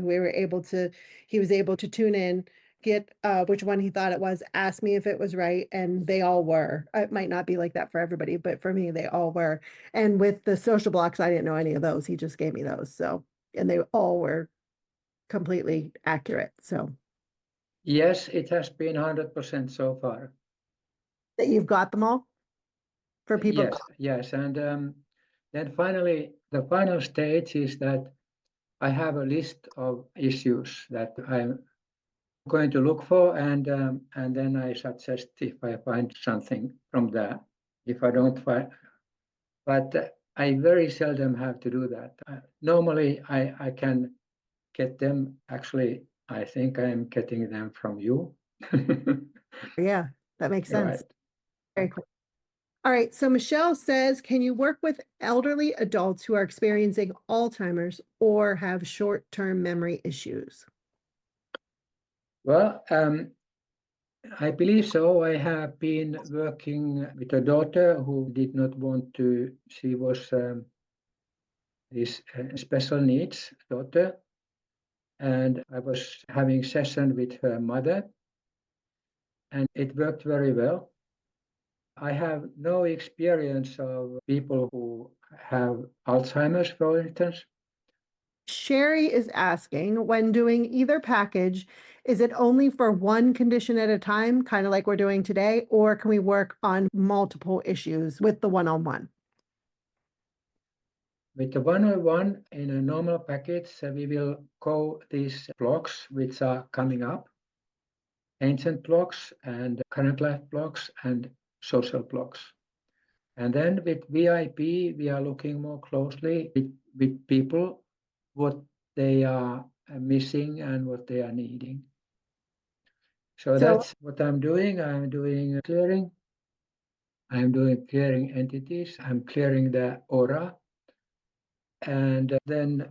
He was able to tune in, get which one he thought it was, ask me if it was right, and they all were. It might not be like that for everybody, but for me, they all were. And with the social blocks, I didn't know any of those. He just gave me those. So, and they all were completely accurate. So Yes, it has been 100% so far. that you've got them all for people. Yes, yes. And then finally, the final stage is that I have a list of issues that I'm going to look for, and then I suggest if I find something from there. If I don't find, but I very seldom have to do that. Normally, I can get them. Actually, I think I'm getting them from you. Yeah, that makes Right. sense. Very cool. All right. So Michelle says, can you work with elderly adults who are experiencing Alzheimer's or have short-term memory issues? Well, I believe so. I have been working with a daughter who did not want to, she was this special needs daughter. And I was having session with her mother, and it worked very well. I have no experience of people who have Alzheimer's, for instance. Sherry is asking, when doing either package, is it only for one condition at a time, kind of like we're doing today, or can we work on multiple issues with the one-on-one? With the 101 in a normal package, we will go these blocks which are coming up, ancient blocks and current life blocks and social blocks. And then with VIP, we are looking more closely with people, what they are missing and what they are needing. So that's what I'm doing. I'm doing clearing. I'm doing clearing entities. I'm clearing the aura. And then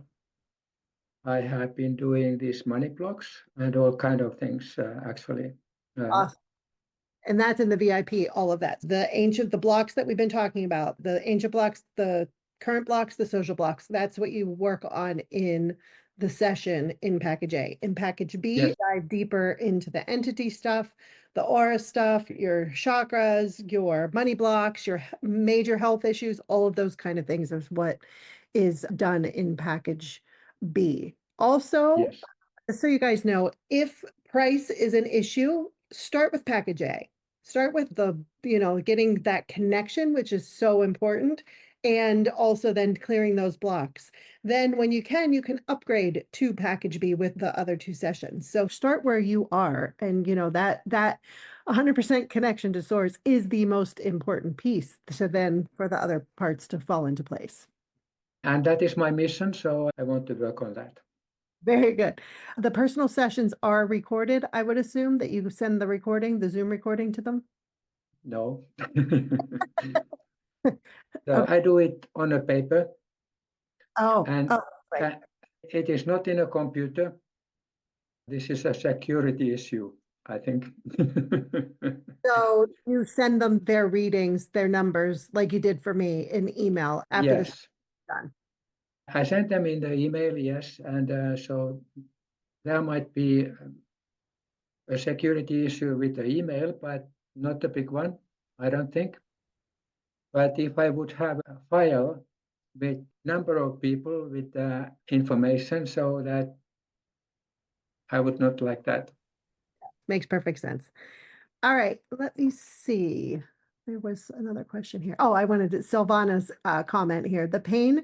I have been doing these money blocks and all kind of things, actually. Awesome. And that's in the VIP, all of that. The blocks that we've been talking about, the ancient blocks, the current blocks, the social blocks, that's what you work on in the session in package A. In package B, Yes. dive deeper into the entity stuff, the aura stuff, your chakras, your money blocks, your major health issues, all of those kind of things is what is done in package B. Also, Yes. so you guys know, if price is an issue, start with package A. Start with getting that connection, which is so important, and also then clearing those blocks. Then when you can upgrade to package B with the other two sessions. So start where you are. And that 100% connection to source is the most important piece to then for the other parts to fall into place. And that is my mission, so I want to work on that. Very good. The personal sessions are recorded. I would assume that you send the recording, the Zoom recording to them. No. So I do it on a paper, and right. it is not in a computer. This is a security issue, I think. So you send them their readings, their numbers, like you did for me in email after this is Yes, done. I sent them in the email, yes, and so there might be a security issue with the email, but not a big one, I don't think. But if I would have a file with number of people with the information, so that I would not like that. Makes perfect sense. All right, let me see. There was another question here. Oh, I wanted to Silvana's comment here. The pain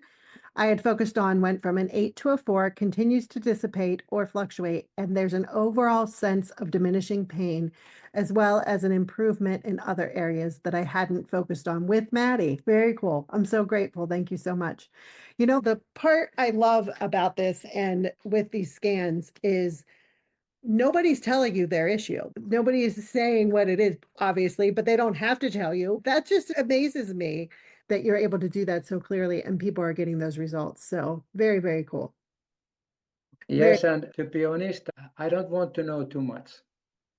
I had focused on went from an 8 to a 4, continues to dissipate or fluctuate, and there's an overall sense of diminishing pain, as well as an improvement in other areas that I hadn't focused on with Mattie. Very cool. I'm so grateful. Thank you so much. You know, the part I love about this and with these scans is nobody's telling you their issue. Nobody is saying what it is, obviously, but they don't have to tell you. That just amazes me that you're able to do that so clearly and people are getting those results. So very, very cool. Yes, and to be honest, I don't want to know too much.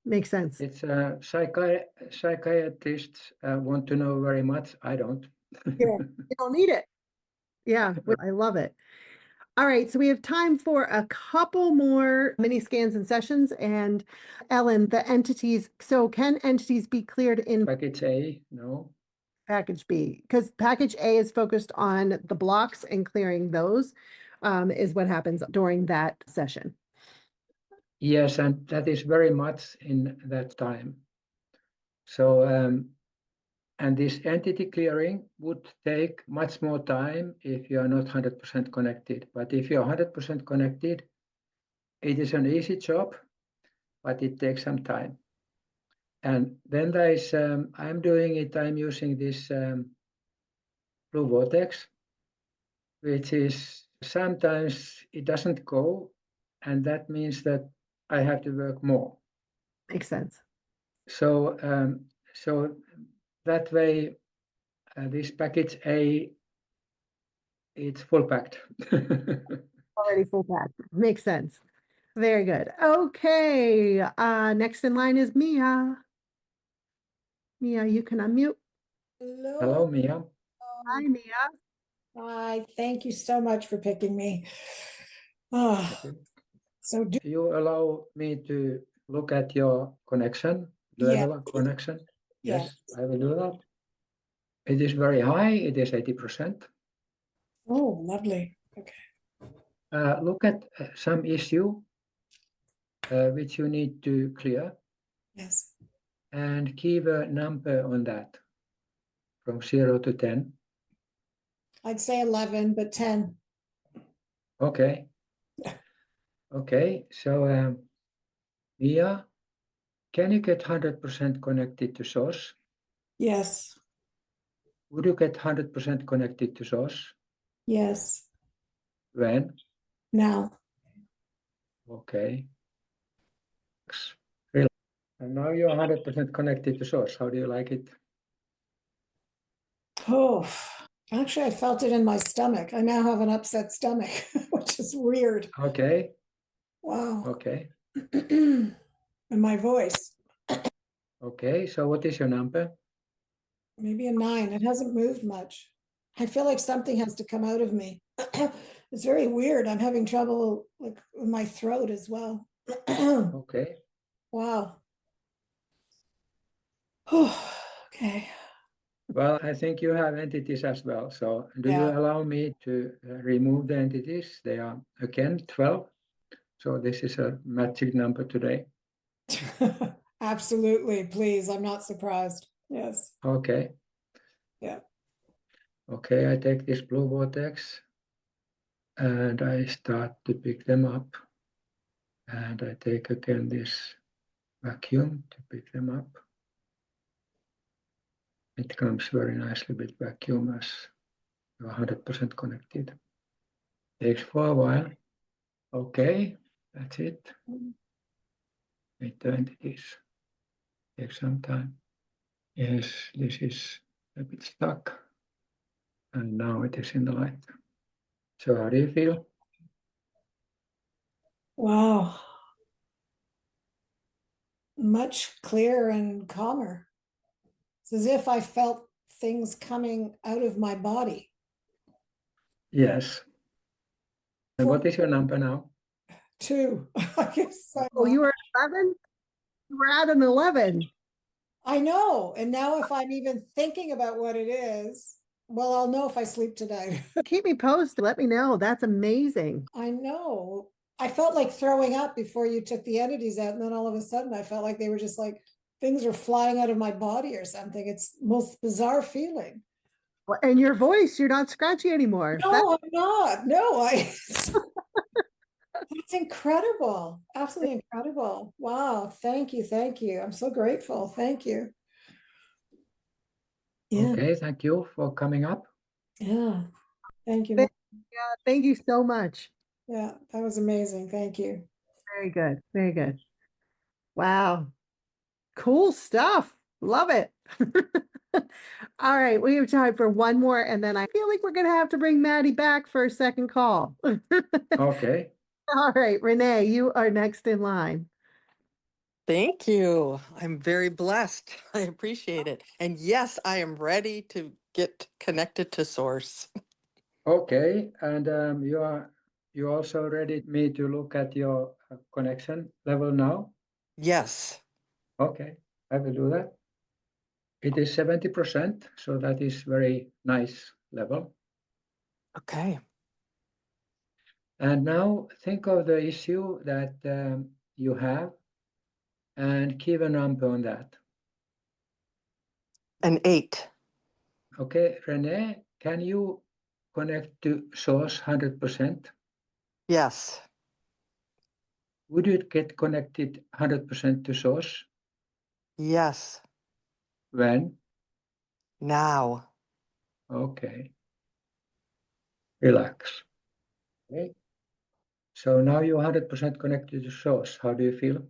Makes sense. It's psychiatrists want to know very much. I don't. Yeah, you don't need it. Yeah, I love it. All right, so we have time for a couple more mini scans and sessions. And Ellen, the entities, so can entities be cleared in Package A? No. package B? Because package A is focused on the blocks and clearing those, is what happens during that session. Yes, and that is very much in that time. So, and this entity clearing would take much more time if you are not 100% connected. But if you're 100% connected, it is an easy job, but it takes some time. And then there is, I'm doing it, I'm using this blue vortex, which is sometimes it doesn't go, and that means that I have to work more. Makes sense. So, so that way, this package A, it's full packed. Already full pack. Makes sense. Very good. Okay. Next in line is Mia. Mia, you can unmute. Hello, Mia. Hi, Mia. Hi, thank you so much for picking me. Oh, so do You allow me to look at your connection, level of connection? Yes, I will do that. It is very high. It is 80%. Oh, lovely. Okay. Look at some issue which you need to clear. Yes. And give a number on that from 0 to 10. I'd say 11, but 10. Okay. Okay, so Mia, can you get 100% connected to source? Yes. Would you get 100% connected to source? Yes. When? Now. Okay. Really? And now you're 100% connected to source. How do you like it? Oh, actually, I felt it in my stomach. I now have an upset stomach, which is weird. Okay. Wow. Okay. And my voice. Okay, so what is your number? Maybe a 9. It hasn't moved much. I feel like something has to come out of me. It's very weird. I'm having trouble like with my throat as well. Okay. Wow. Okay. Well, I think you have entities as well. So do you allow me to remove the entities? They are again 12. So this is a magic number today. Absolutely. Please. I'm not surprised. Yes. Okay. Yeah. Okay, I take this blue vortex and I start to pick them up. And I take again this vacuum to pick them up. It comes very nicely with vacuum as you're 100% connected. Takes for a while. Okay, that's it. With the entities. Takes some time. Yes, this is a bit stuck. And now it is in the light. So how do you feel? Wow. Much clearer and calmer. It's as if I felt things coming out of my body. Yes. And what is your number now? 2. I guess Oh, you were 11? You were at an 11. I know. And now if I'm even thinking about what it is, well, I'll know if I sleep tonight. Keep me posted. Let me know. That's amazing. I know. I felt like throwing up before you took the entities out. And then all of a sudden I felt like they were just like things were flying out of my body or something. It's the most bizarre feeling. And your voice, you're not scratchy anymore. No, I'm not. No, That's incredible. Absolutely incredible. Wow. Thank you. Thank you. I'm so grateful. Thank you. Yeah. Okay, thank you for coming up. Yeah. Thank you. Thank you so much. Yeah, that was amazing. Thank you. Very good. Very good. Wow. Cool stuff. Love it. All right, we have time for one more, and then I feel like we're going to have to bring Mattie back for a second call. Okay. All right, Renee, you are next in line. Thank you. I'm very blessed. I appreciate it. And yes, I am ready to get connected to source. Okay, and you also ready me to look at your connection level now? Yes. Okay, I will do that. It is 70%, so that is very nice level. Okay. And now think of the issue that you have and give a number on that. An 8. Okay, Renee, can you connect to source 100%? Yes. Would you get connected 100% to source? Yes. When? Now. Okay. Relax. Okay. So now you're 100% connected to source. How do you feel?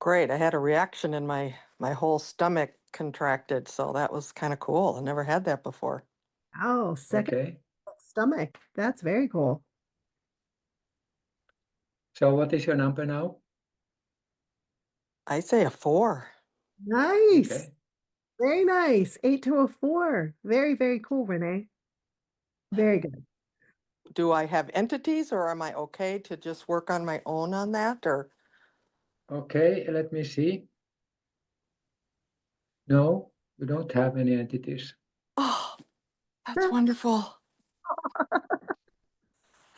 Great. I had a reaction in my whole stomach contracted, so that was kind of cool. I never had that before. Oh, second Okay. stomach. That's very cool. So what is your number now? I say a 4. Nice. Okay. Very nice. 8 to a 4. Very, very cool, Renee. Very good. Do I have entities or am I okay to just work on my own on that or? Okay, let me see. No, you don't have any entities. Oh, that's wonderful.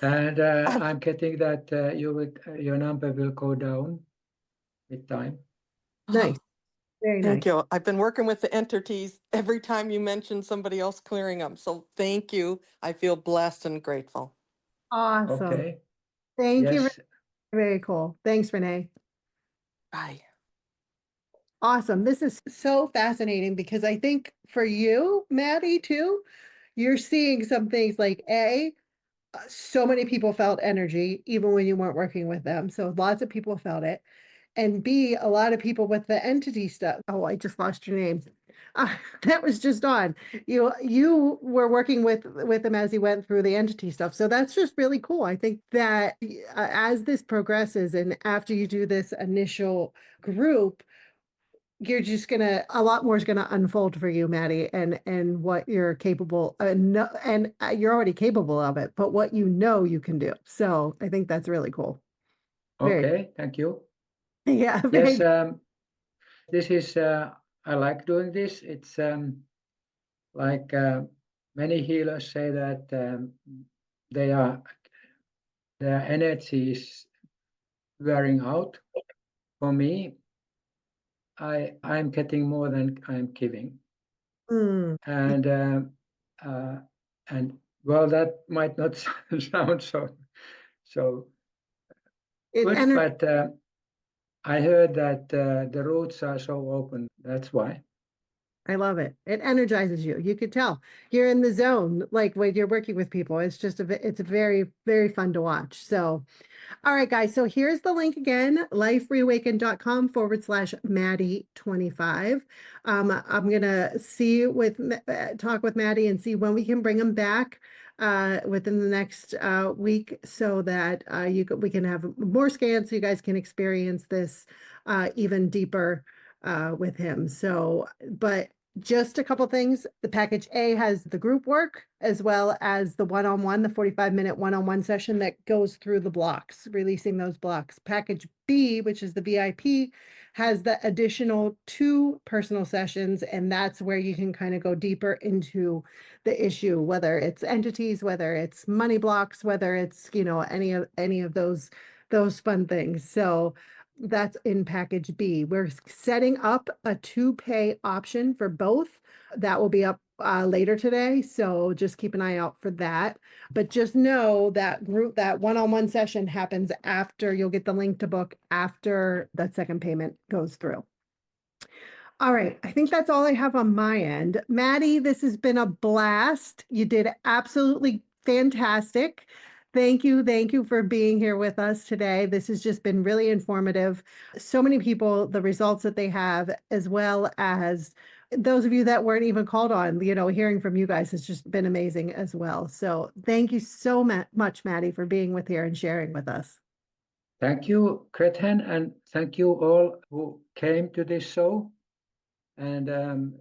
And I'm getting that your number will go down with time. Nice. Very nice. Thank you. I've been working with the entities every time you mention somebody else clearing them. So thank you. I feel blessed and grateful. Awesome. Okay. Thank you. Yes. Very cool. Thanks, Renee. Bye. Awesome. This is so fascinating because I think for you, Mattie, too, you're seeing some things like so many people felt energy even when you weren't working with them. So lots of people felt it. And B, a lot of people with the entity stuff. Oh, I just lost your name. That was just on. You were working with him as he went through the entity stuff. So that's just really cool. I think that as this progresses and after you do this initial group, you're just a lot more is gonna unfold for you, Mattie, and what you're capable and you're already capable of it, but what you can do. So I think that's really cool. Okay, thank you. Yeah. Yes, this is I like doing this. It's like many healers say that their energy is wearing out. For me, I'm getting more than I'm giving. Mm. And well, that might not sound so good, but I heard that the roads are so open. That's why. I love it. It energizes you. You could tell you're in the zone, like when you're working with people. It's just it's a very, very fun to watch. So, all right, guys. So here's the link again, lifereawakened.com/Mattie25. I'm going to talk with Mattie and see when we can bring him back within the next week so that we can have more scans so you guys can experience this even deeper with him. So, but just a couple things. The package A has the group work as well as the one-on-one, the 45-minute one-on-one session that goes through the blocks, releasing those blocks. Package B, which is the VIP, has the additional 2 personal sessions, and that's where you can kind of go deeper into the issue, whether it's entities, whether it's money blocks, whether it's, any of those fun things. So that's in package B. We're setting up a 2-pay option for both. That will be up later today. So just keep an eye out for that. But just know that that one-on-one session happens after you'll get the link to book after that second payment goes through. All right. I think that's all I have on my end. Mattie, this has been a blast. You did absolutely fantastic. Thank you. Thank you for being here with us today. This has just been really informative. So many people, the results that they have, as well as those of you that weren't even called on, hearing from you guys has just been amazing as well. So thank you so much, Mattie, for being with here and sharing with us. Thank you, Gretchen, and thank you all who came to this show. And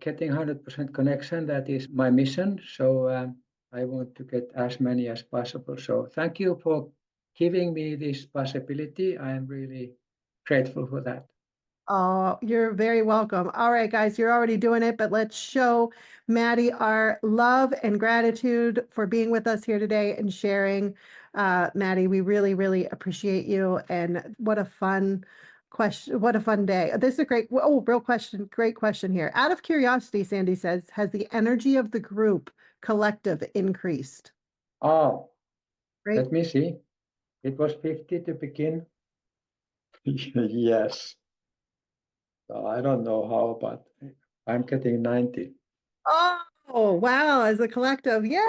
getting 100% connection, that is my mission. So I want to get as many as possible. So thank you for giving me this possibility. I am really grateful for that. Oh, you're very welcome. All right, guys, you're already doing it, but let's show Mattie our love and gratitude for being with us here today and sharing. Mattie, we really, really appreciate you. And what a fun question. What a fun day. This is a great question here. Out of curiosity, Sandy says, has the energy of the group collective increased? Oh, Great. let me see. It was 50 to begin. Yes. So I don't know how, but I'm getting 90. Oh, wow. As a collective. Yay.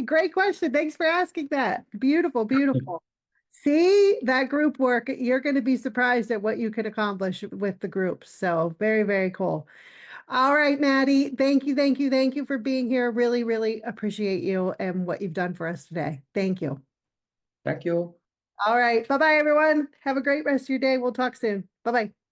Great question. Thanks for asking that. Beautiful, beautiful. See that group work. You're going to be surprised at what you could accomplish with the group. So very, very cool. All right, Mattie. Thank you. Thank you. Thank you for being here. Really, really appreciate you and what you've done for us today. Thank you. Thank you. All right. Bye-bye, everyone. Have a great rest of your day. We'll talk soon. Bye-bye.